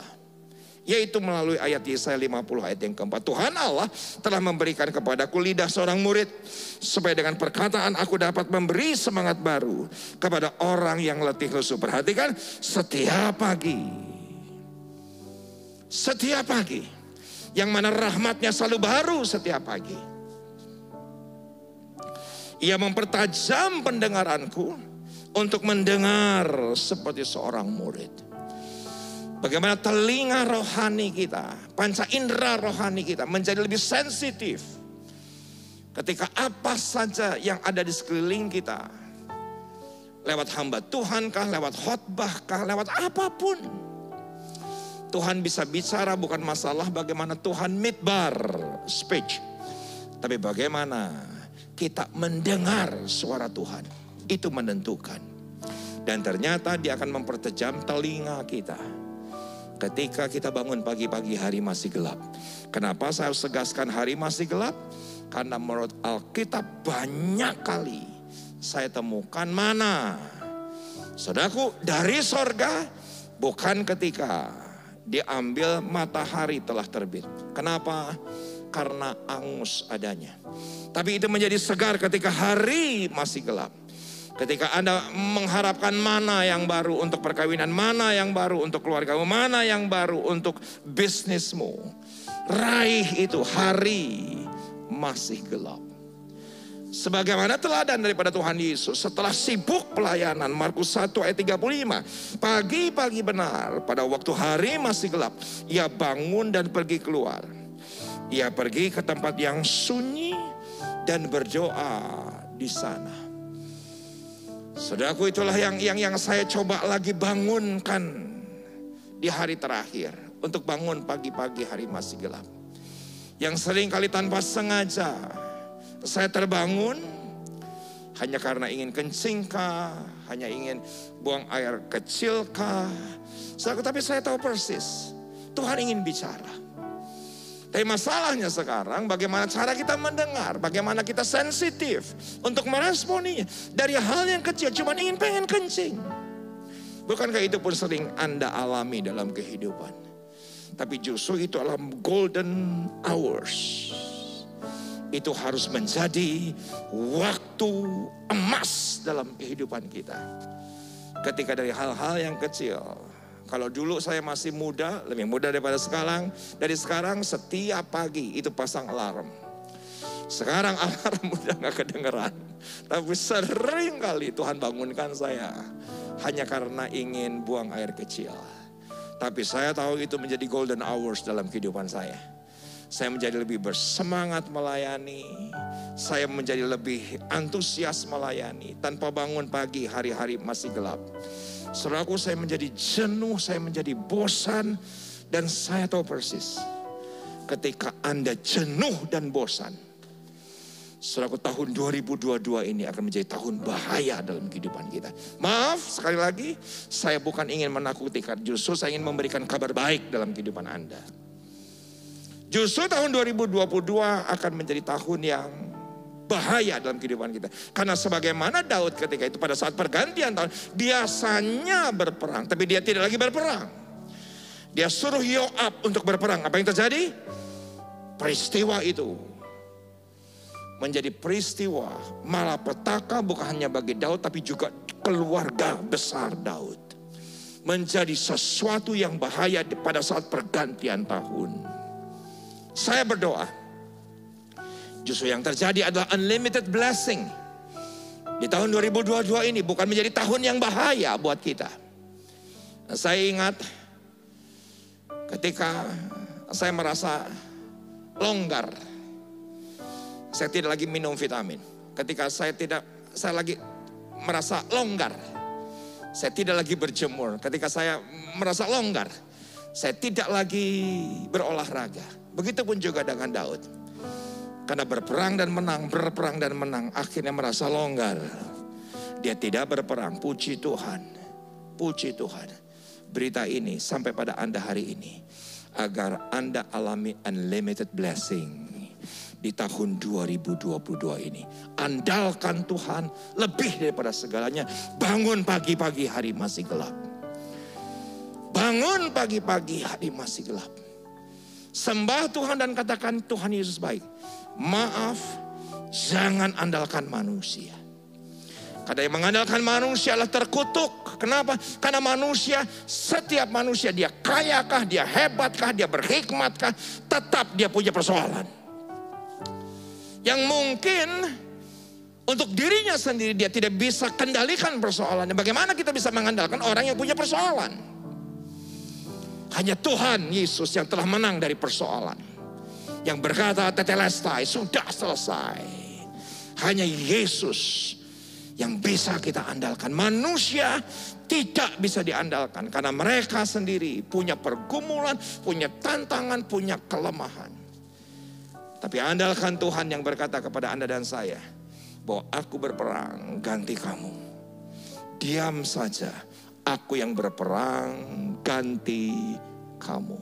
Yaitu melalui ayat Yesaya 50 ayat yang keempat. Tuhan Allah telah memberikan kepadaku lidah seorang murid, supaya dengan perkataan aku dapat memberi semangat baru kepada orang yang letih lesu. Perhatikan, setiap pagi, yang mana rahmatnya selalu baru setiap pagi. Ia mempertajam pendengaranku untuk mendengar seperti seorang murid. Bagaimana telinga rohani kita, panca indera rohani kita menjadi lebih sensitif ketika apa saja yang ada di sekeliling kita, lewat hamba Tuhan kah, lewat khotbah kah, lewat apapun. Tuhan bisa bicara, bukan masalah bagaimana Tuhan midbar, speech. Tapi bagaimana kita mendengar suara Tuhan, itu menentukan. Dan ternyata dia akan mempertajam telinga kita ketika kita bangun pagi-pagi hari masih gelap. Kenapa saya harus tegaskan hari masih gelap? Karena menurut Alkitab banyak kali saya temukan mana, saudaraku, dari sorga bukan ketika diambil matahari telah terbit. Kenapa? Karena angus adanya. Tapi itu menjadi segar ketika hari masih gelap. Ketika Anda mengharapkan mana yang baru untuk perkawinan, mana yang baru untuk keluargamu, mana yang baru untuk bisnismu. Raih itu, hari masih gelap. Sebagaimana teladan daripada Tuhan Yesus setelah sibuk pelayanan, Markus 1 ayat 35. Pagi-pagi benar pada waktu hari masih gelap, ia bangun dan pergi keluar. Ia pergi ke tempat yang sunyi dan berdoa di sana. Saudaraku, itulah yang saya coba lagi bangunkan di hari terakhir. Untuk bangun pagi-pagi hari masih gelap. Yang sering kali tanpa sengaja saya terbangun hanya karena ingin kencing kah, hanya ingin buang air kecil kah. Saudaraku, tapi saya tahu persis Tuhan ingin bicara. Tapi masalahnya sekarang bagaimana cara kita mendengar, bagaimana kita sensitif untuk meresponinya. Dari hal yang kecil cuma pengen kencing. Bukankah itu pun sering Anda alami dalam kehidupan? Tapi justru itu adalah golden hours. Itu harus menjadi waktu emas dalam kehidupan kita. Ketika dari hal-hal yang kecil. Kalau dulu saya masih muda, lebih muda daripada sekarang. Dari sekarang setiap pagi itu pasang alarm. Sekarang alarm udah gak kedengeran. Tapi sering kali Tuhan bangunkan saya. Hanya karena ingin buang air kecil. Tapi saya tahu itu menjadi golden hours dalam kehidupan saya. Saya menjadi lebih bersemangat melayani. Saya menjadi lebih antusias melayani. Tanpa bangun pagi, hari-hari masih gelap. Saudaraku, saya menjadi jenuh, saya menjadi bosan. Dan saya tahu persis ketika Anda jenuh dan bosan, saudaraku, tahun 2022 ini akan menjadi tahun bahaya dalam kehidupan kita. Maaf, sekali lagi, saya bukan ingin menakuti, justru saya ingin memberikan kabar baik dalam kehidupan Anda. Justru tahun 2022 akan menjadi tahun yang bahaya dalam kehidupan kita. Karena sebagaimana Daud ketika itu pada saat pergantian tahun, biasanya berperang, tapi dia tidak lagi berperang. Dia suruh Yoab untuk berperang. Apa yang terjadi? Peristiwa itu menjadi peristiwa malapetaka bukan hanya bagi Daud, tapi juga keluarga besar Daud. Menjadi sesuatu yang bahaya pada saat pergantian tahun. Saya berdoa, justru yang terjadi adalah unlimited blessing. Di tahun 2022 ini bukan menjadi tahun yang bahaya buat kita. Saya ingat ketika saya merasa longgar. Saya tidak lagi minum vitamin. Ketika saya lagi merasa longgar. Saya tidak lagi berjemur. Ketika saya merasa longgar, saya tidak lagi berolahraga. Begitupun juga dengan Daud. Karena berperang dan menang, akhirnya merasa longgar. Dia tidak berperang, puji Tuhan. Puji Tuhan. Berita ini sampai pada Anda hari ini. Agar Anda alami unlimited blessing di tahun 2022 ini. Andalkan Tuhan lebih daripada segalanya. Bangun pagi-pagi hari masih gelap. Bangun pagi-pagi hari masih gelap. Sembah Tuhan dan katakan, Tuhan Yesus baik. Maaf, jangan andalkan manusia. Karena yang mengandalkan manusia adalah terkutuk. Kenapa? Karena manusia, setiap manusia, dia kayakah, dia hebatkah, dia berhikmatkah, tetap dia punya persoalan. Yang mungkin untuk dirinya sendiri dia tidak bisa kendalikan persoalannya. Bagaimana kita bisa mengandalkan orang yang punya persoalan? Hanya Tuhan Yesus yang telah menang dari persoalan. Yang berkata tetelestai, sudah selesai. Hanya Yesus yang bisa kita andalkan. Manusia tidak bisa diandalkan. Karena mereka sendiri punya pergumulan, punya tantangan, punya kelemahan. Tapi andalkan Tuhan yang berkata kepada Anda dan saya, bahwa aku berperang ganti kamu. diam saja. Aku yang berperang, ganti kamu.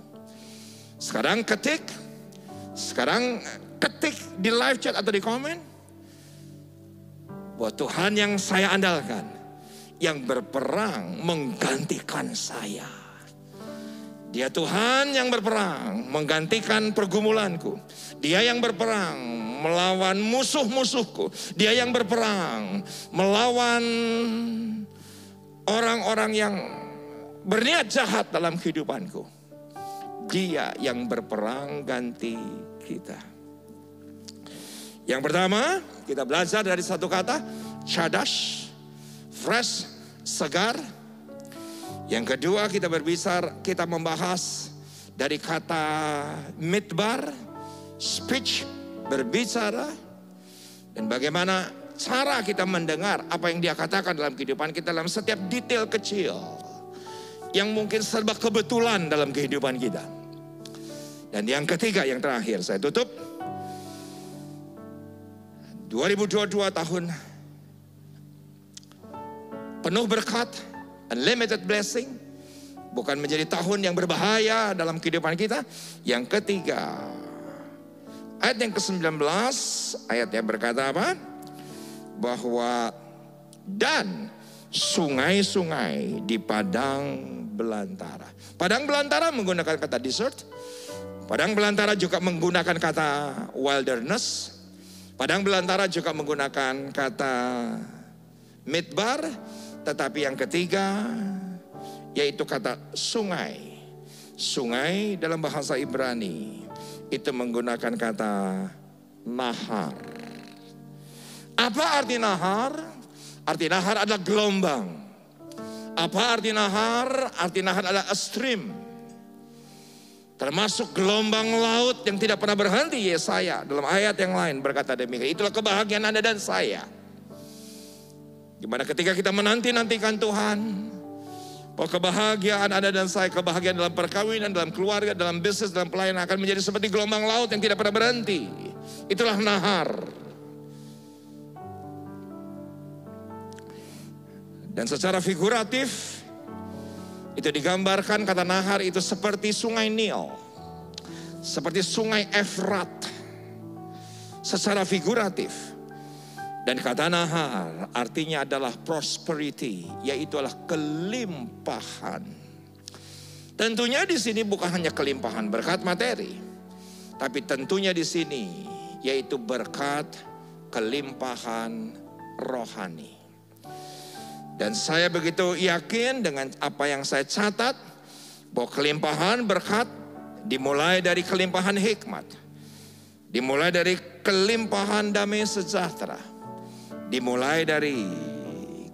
Sekarang ketik di live chat atau di komen, bahwa Tuhan yang saya andalkan, yang berperang menggantikan saya. Dia Tuhan yang berperang menggantikan pergumulanku. Dia yang berperang melawan musuh-musuhku. Dia yang berperang melawan orang-orang yang berniat jahat dalam kehidupanku. Dia yang berperang ganti kita. Yang pertama, kita belajar dari satu kata, chadash, fresh, segar. Yang kedua, kita membahas dari kata midbar, speech, berbicara. Dan bagaimana cara kita mendengar apa yang dia katakan dalam kehidupan kita, dalam setiap detail kecil yang mungkin serba kebetulan dalam kehidupan kita. Dan yang ketiga, yang terakhir, saya tutup. 2022 tahun penuh berkat, unlimited blessing, bukan menjadi tahun yang berbahaya dalam kehidupan kita. Yang ketiga, ayat yang ke-19, ayat yang berkata apa? Bahwa dan sungai-sungai di padang belantara. Padang belantara menggunakan kata desert. Padang belantara juga menggunakan kata wilderness. Padang belantara juga menggunakan kata midbar. Tetapi yang ketiga yaitu kata sungai. Sungai dalam bahasa Ibrani itu menggunakan kata nahar. Apa arti nahar? Arti nahar adalah gelombang. Apa arti nahar? Arti nahar adalah a stream. Termasuk gelombang laut yang tidak pernah berhenti. Yesaya dalam ayat yang lain berkata demikian. Itulah kebahagiaan Anda dan saya. Dimana ketika kita menanti-nantikan Tuhan, bahwa kebahagiaan Anda dan saya, kebahagiaan dalam perkawinan, dalam keluarga, dalam bisnis, dalam pelayanan akan menjadi seperti gelombang laut yang tidak pernah berhenti. Itulah nahar. Dan secara figuratif, itu digambarkan kata nahar itu seperti sungai Nil, seperti sungai Efrat. Secara figuratif. Dan kata nahar artinya adalah prosperity, yaitu adalah kelimpahan. Tentunya di sini bukan hanya kelimpahan berkat materi, tapi tentunya di sini yaitu berkat kelimpahan rohani. Dan saya begitu yakin dengan apa yang saya catat, bahwa kelimpahan berkat dimulai dari kelimpahan hikmat, dimulai dari kelimpahan damai sejahtera, dimulai dari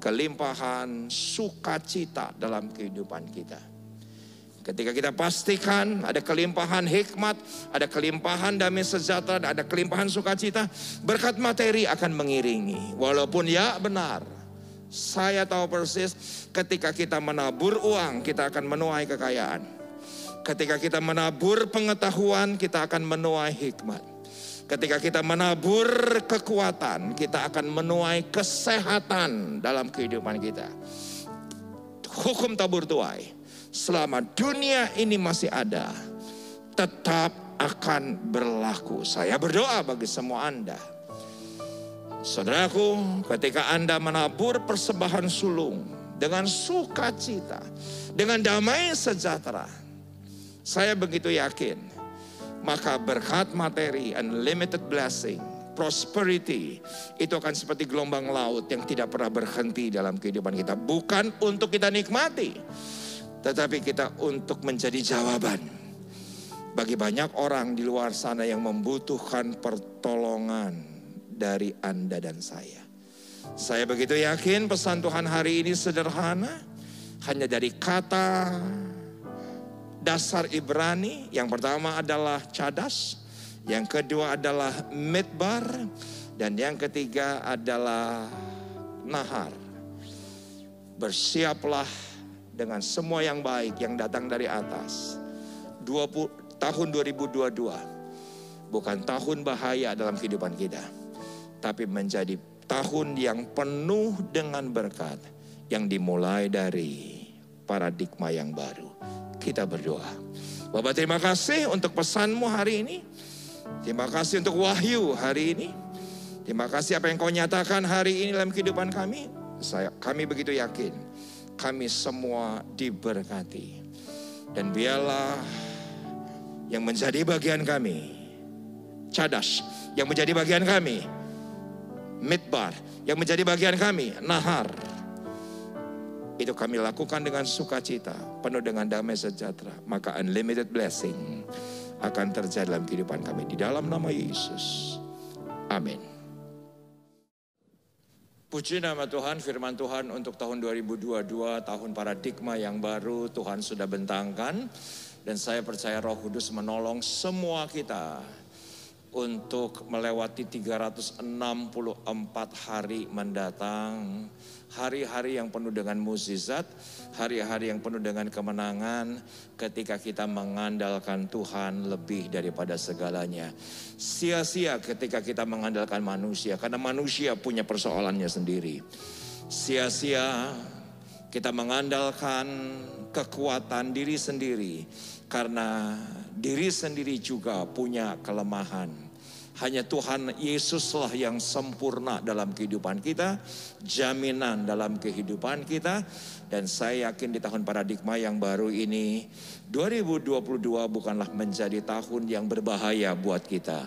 kelimpahan sukacita dalam kehidupan kita. Ketika kita pastikan ada kelimpahan hikmat, ada kelimpahan damai sejahtera, ada kelimpahan sukacita, berkat materi akan mengiringi. Walaupun ya benar, saya tahu persis ketika kita menabur uang, kita akan menuai kekayaan. Ketika kita menabur pengetahuan, kita akan menuai hikmat. Ketika kita menabur kekuatan, kita akan menuai kesehatan dalam kehidupan kita. Hukum tabur tuai, selama dunia ini masih ada, tetap akan berlaku. Saya berdoa bagi semua Anda. Saudaraku, ketika Anda menabur persembahan sulung dengan sukacita, dengan damai sejahtera, saya begitu yakin, maka berkat materi, unlimited blessing, prosperity, itu akan seperti gelombang laut yang tidak pernah berhenti dalam kehidupan kita. Bukan untuk kita nikmati, tetapi kita untuk menjadi jawaban bagi banyak orang di luar sana yang membutuhkan pertolongan dari Anda dan saya. Saya begitu yakin pesan Tuhan hari ini sederhana, hanya dari kata dasar Ibrani. Yang pertama adalah cadas, yang kedua adalah midbar, dan yang ketiga adalah nahar. Bersiaplah dengan semua yang baik yang datang dari atas. Tahun 2022 bukan tahun bahaya dalam kehidupan kita, tapi menjadi tahun yang penuh dengan berkat, yang dimulai dari paradigma yang baru. Kita berdoa. Bapa, terima kasih untuk pesanmu hari ini. Terima kasih untuk wahyu hari ini. Terima kasih apa yang kau nyatakan hari ini dalam kehidupan kami. Kami begitu yakin kami semua diberkati. Dan biarlah yang menjadi bagian kami, cadas, yang menjadi bagian kami, midbar, yang menjadi bagian kami, nahar, itu kami lakukan dengan sukacita, penuh dengan damai sejahtera. Maka unlimited blessing akan terjadi dalam kehidupan kami. Di dalam nama Yesus. Amin. Puji nama Tuhan, firman Tuhan untuk tahun 2022, tahun paradigma yang baru Tuhan sudah bentangkan. Dan saya percaya Roh Kudus menolong semua kita untuk melewati 364 hari mendatang. Hari-hari yang penuh dengan mukjizat, hari-hari yang penuh dengan kemenangan ketika kita mengandalkan Tuhan lebih daripada segalanya. Sia-sia ketika kita mengandalkan manusia, karena manusia punya persoalannya sendiri. Sia-sia kita mengandalkan kekuatan diri sendiri, karena diri sendiri juga punya kelemahan. Hanya Tuhan Yesuslah yang sempurna dalam kehidupan kita, jaminan dalam kehidupan kita. Dan saya yakin di tahun paradigma yang baru ini, 2022 bukanlah menjadi tahun yang berbahaya buat kita,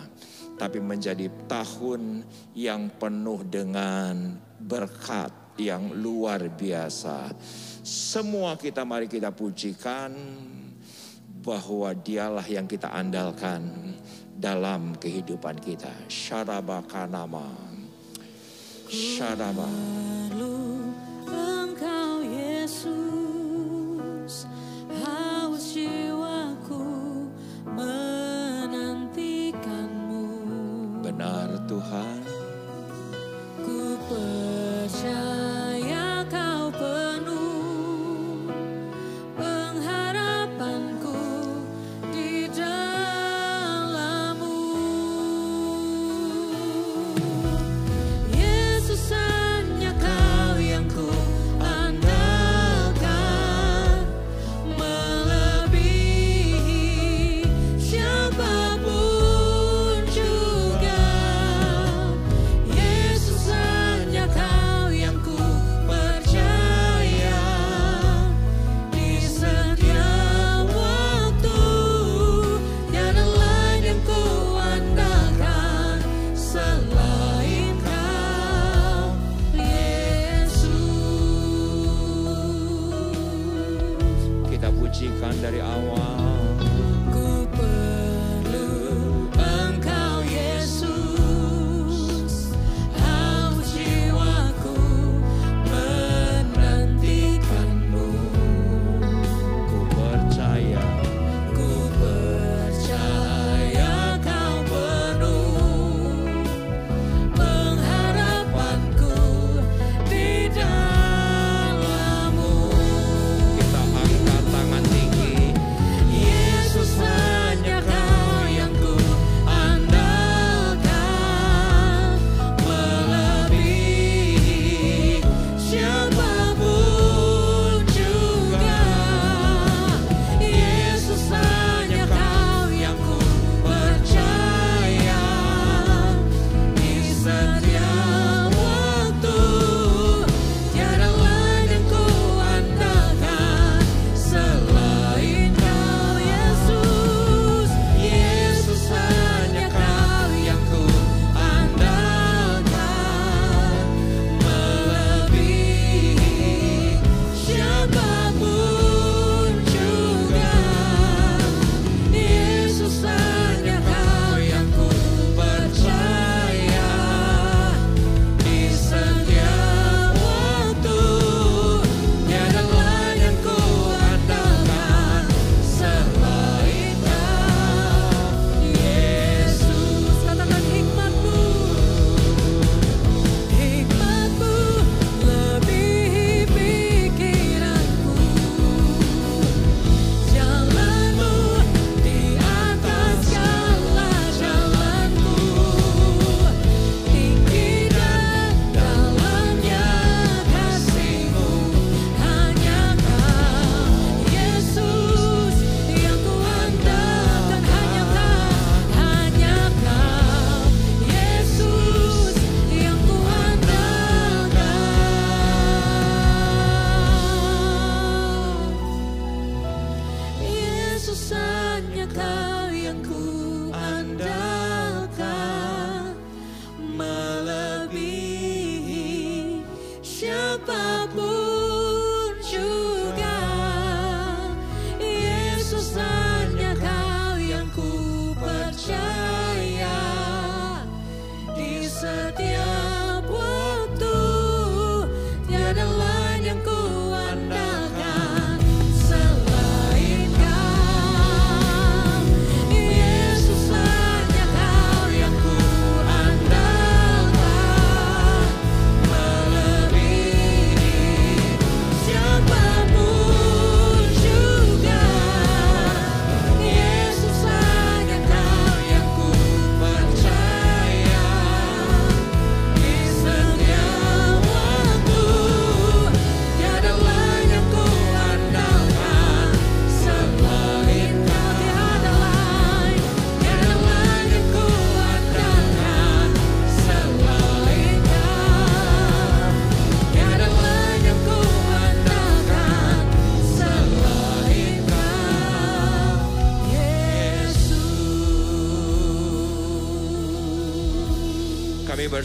tapi menjadi tahun yang penuh dengan berkat yang luar biasa. Semua kita, mari kita pujikan bahwa Dialah yang kita andalkan dalam kehidupan kita. Syarabakanama, Syaraba. Lalu Engkau Yesus, haus jiwaku menantikanmu. Benar Tuhan. Ku percaya Kau penuh pengharapanku di dalam-Mu. Yesus, hanya Kau yang ku andalkan, melebihi siapapun juga. Yesus, hanya Kau yang ku percaya di setiap waktu. Tiada lain yang ku andalkan selain Kau, Yesus. Kita pujikan dari awal. Ku perlu Engkau Yesus, haus jiwaku menantikanmu. Ku percaya. Ku percaya Kau penuh pengharapanku di dalam-Mu. Kita angkat tangan tinggi.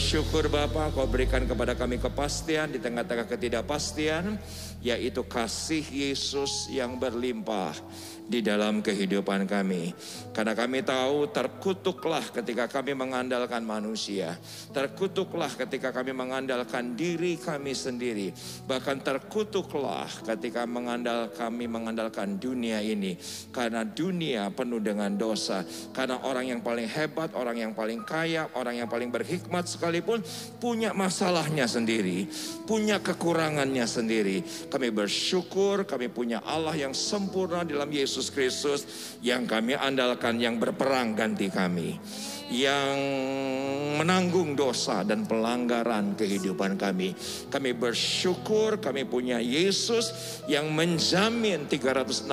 bersyukur Bapa, Kau berikan kepada kami kepastian di tengah-tengah ketidakpastian, yaitu kasih Yesus yang berlimpah di dalam kehidupan kami. Karena kami tahu terkutuklah ketika kami mengandalkan manusia. Terkutuklah ketika kami mengandalkan diri kami sendiri. Bahkan terkutuklah ketika kami mengandalkan dunia ini. Karena dunia penuh dengan dosa. Karena orang yang paling hebat, orang yang paling kaya, orang yang paling berhikmat sekalipun punya masalahnya sendiri. Punya kekurangannya sendiri. Kami bersyukur kami punya Allah yang sempurna dalam Yesus Kristus yang kami andalkan, yang berperang ganti kami, yang menanggung dosa dan pelanggaran kehidupan kami. Kami bersyukur kami punya Yesus yang menjamin 364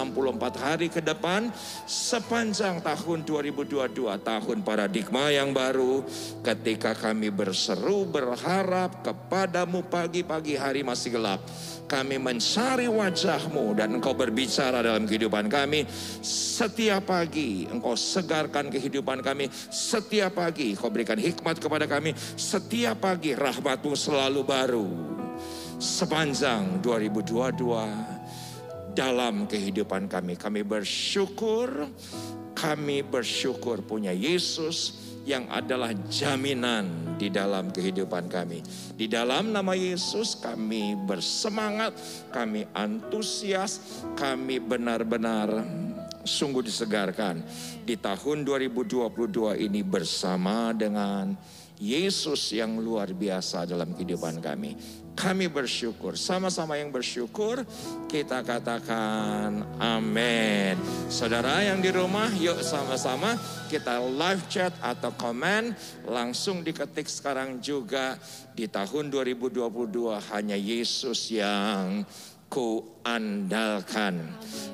hari ke depan sepanjang tahun 2022, tahun paradigma yang baru, ketika kami berseru berharap kepadamu pagi-pagi hari masih gelap. Kami mencari wajah-Mu dan Engkau berbicara dalam kehidupan kami. Setiap pagi Engkau segarkan kehidupan kami. Setiap pagi Engkau berikan hikmat kepada kami. Setiap pagi rahmat-Mu selalu baru. Sepanjang 2022 dalam kehidupan kami. Kami bersyukur punya Yesus yang adalah jaminan di dalam kehidupan kami. Di dalam nama Yesus kami bersemangat, kami antusias, kami benar-benar sungguh disegarkan di tahun 2022 ini bersama dengan Yesus yang luar biasa dalam kehidupan kami. Kami bersyukur, sama-sama yang bersyukur kita katakan amin. Saudara yang di rumah, yuk sama-sama kita live chat atau komen, langsung diketik sekarang juga. Di tahun 2022 hanya Yesus yang ku andalkan.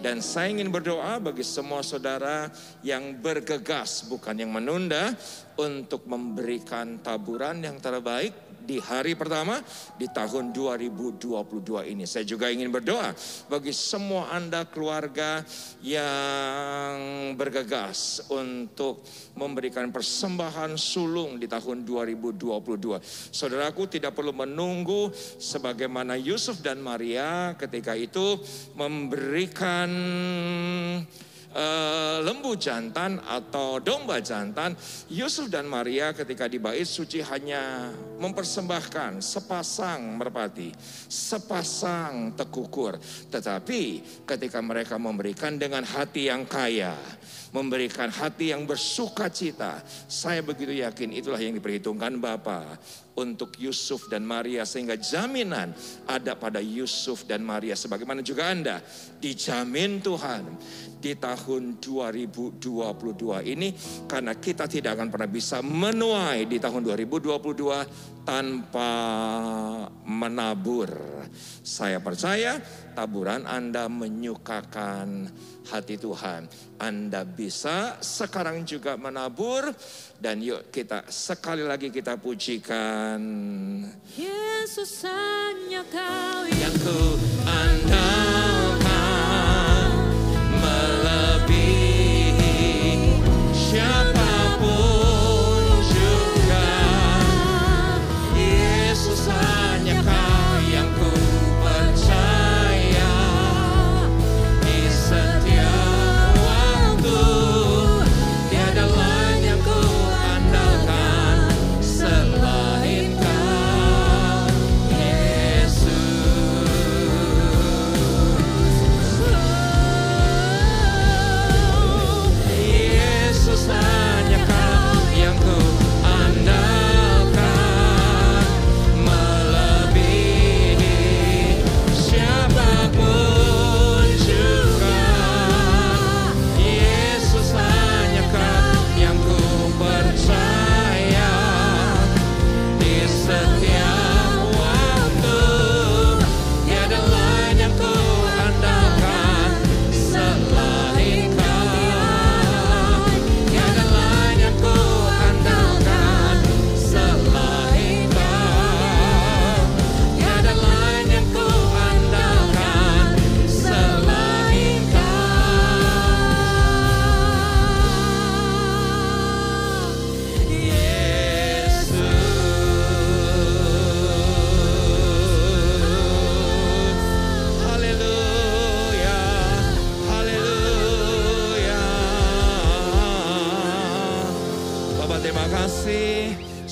Dan saya ingin berdoa bagi semua saudara yang bergegas, bukan yang menunda, untuk memberikan taburan yang terbaik di hari pertama di tahun 2022 ini. Saya juga ingin berdoa bagi semua Anda keluarga yang bergegas untuk memberikan persembahan sulung di tahun 2022. Saudaraku tidak perlu menunggu sebagaimana Yusuf dan Maria ketika itu memberikan lembu jantan atau domba jantan. Yusuf dan Maria ketika di bait suci hanya mempersembahkan sepasang merpati, sepasang tekukur. Tetapi ketika mereka memberikan dengan hati yang kaya, memberikan hati yang bersuka cita, saya begitu yakin itulah yang diperhitungkan Bapa untuk Yusuf dan Maria, sehingga jaminan ada pada Yusuf dan Maria, sebagaimana juga Anda dijamin Tuhan di tahun 2022 ini, karena kita tidak akan pernah bisa menuai di tahun 2022 tanpa menabur. Saya percaya taburan Anda menyukakan hati Tuhan. Anda bisa sekarang juga menabur, dan yuk kita sekali lagi kita pujikan. Yesus hanya Kau yang ku andalkan, melebihi siapapun juga. Yesus hanya Kau yang ku percaya di setiap waktu. Tiada lain yang ku andalkan selain Kau, Yesus. Yesus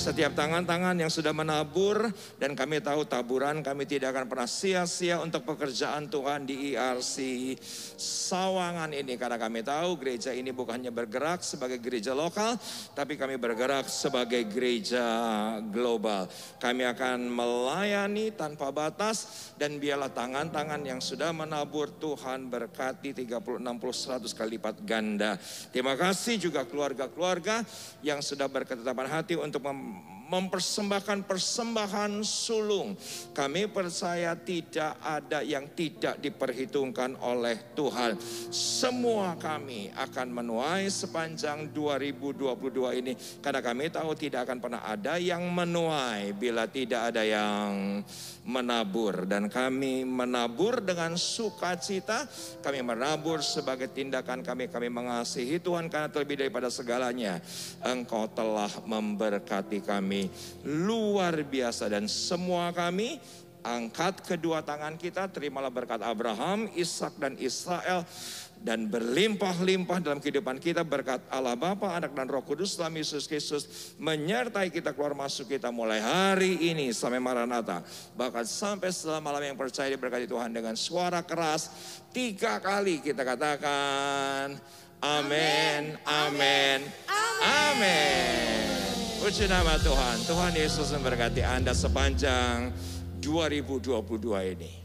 Setiap tangan-tangan yang sudah menabur, dan kami tahu taburan kami tidak akan pernah sia-sia untuk pekerjaan Tuhan di IRC Sawangan ini. Karena kami tahu gereja ini bukan hanya bergerak sebagai gereja lokal, tapi kami bergerak sebagai gereja global. Kami akan melayani tanpa batas, dan biarlah tangan-tangan yang sudah menabur Tuhan berkati 30, 60, 100 kali lipat ganda. Terima kasih juga keluarga-keluarga yang sudah berketetapan hati untuk mempersembahkan persembahan sulung. Kami percaya tidak ada yang tidak diperhitungkan oleh Tuhan. Semua kami akan menuai sepanjang 2022 ini. Karena kami tahu tidak akan pernah ada yang menuai bila tidak ada yang menabur. Dan kami menabur dengan sukacita. Kami menabur sebagai tindakan kami mengasihi Tuhan, karena terlebih daripada segalanya Engkau telah memberkati kami luar biasa. Dan semua kami angkat kedua tangan kita, terimalah berkat Abraham, Ishak dan Israel, dan berlimpah-limpah dalam kehidupan kita berkat Allah Bapa, Anak dan Roh Kudus dalam Yesus Kristus menyertai kita keluar masuk kita mulai hari ini sampai Maranatha, bahkan sampai setelah malam yang percaya diberkati Tuhan. Dengan suara keras 3 kali kita katakan amin, amin, amin. Puji nama Tuhan. Tuhan Yesus memberkati Anda sepanjang 2022 ini.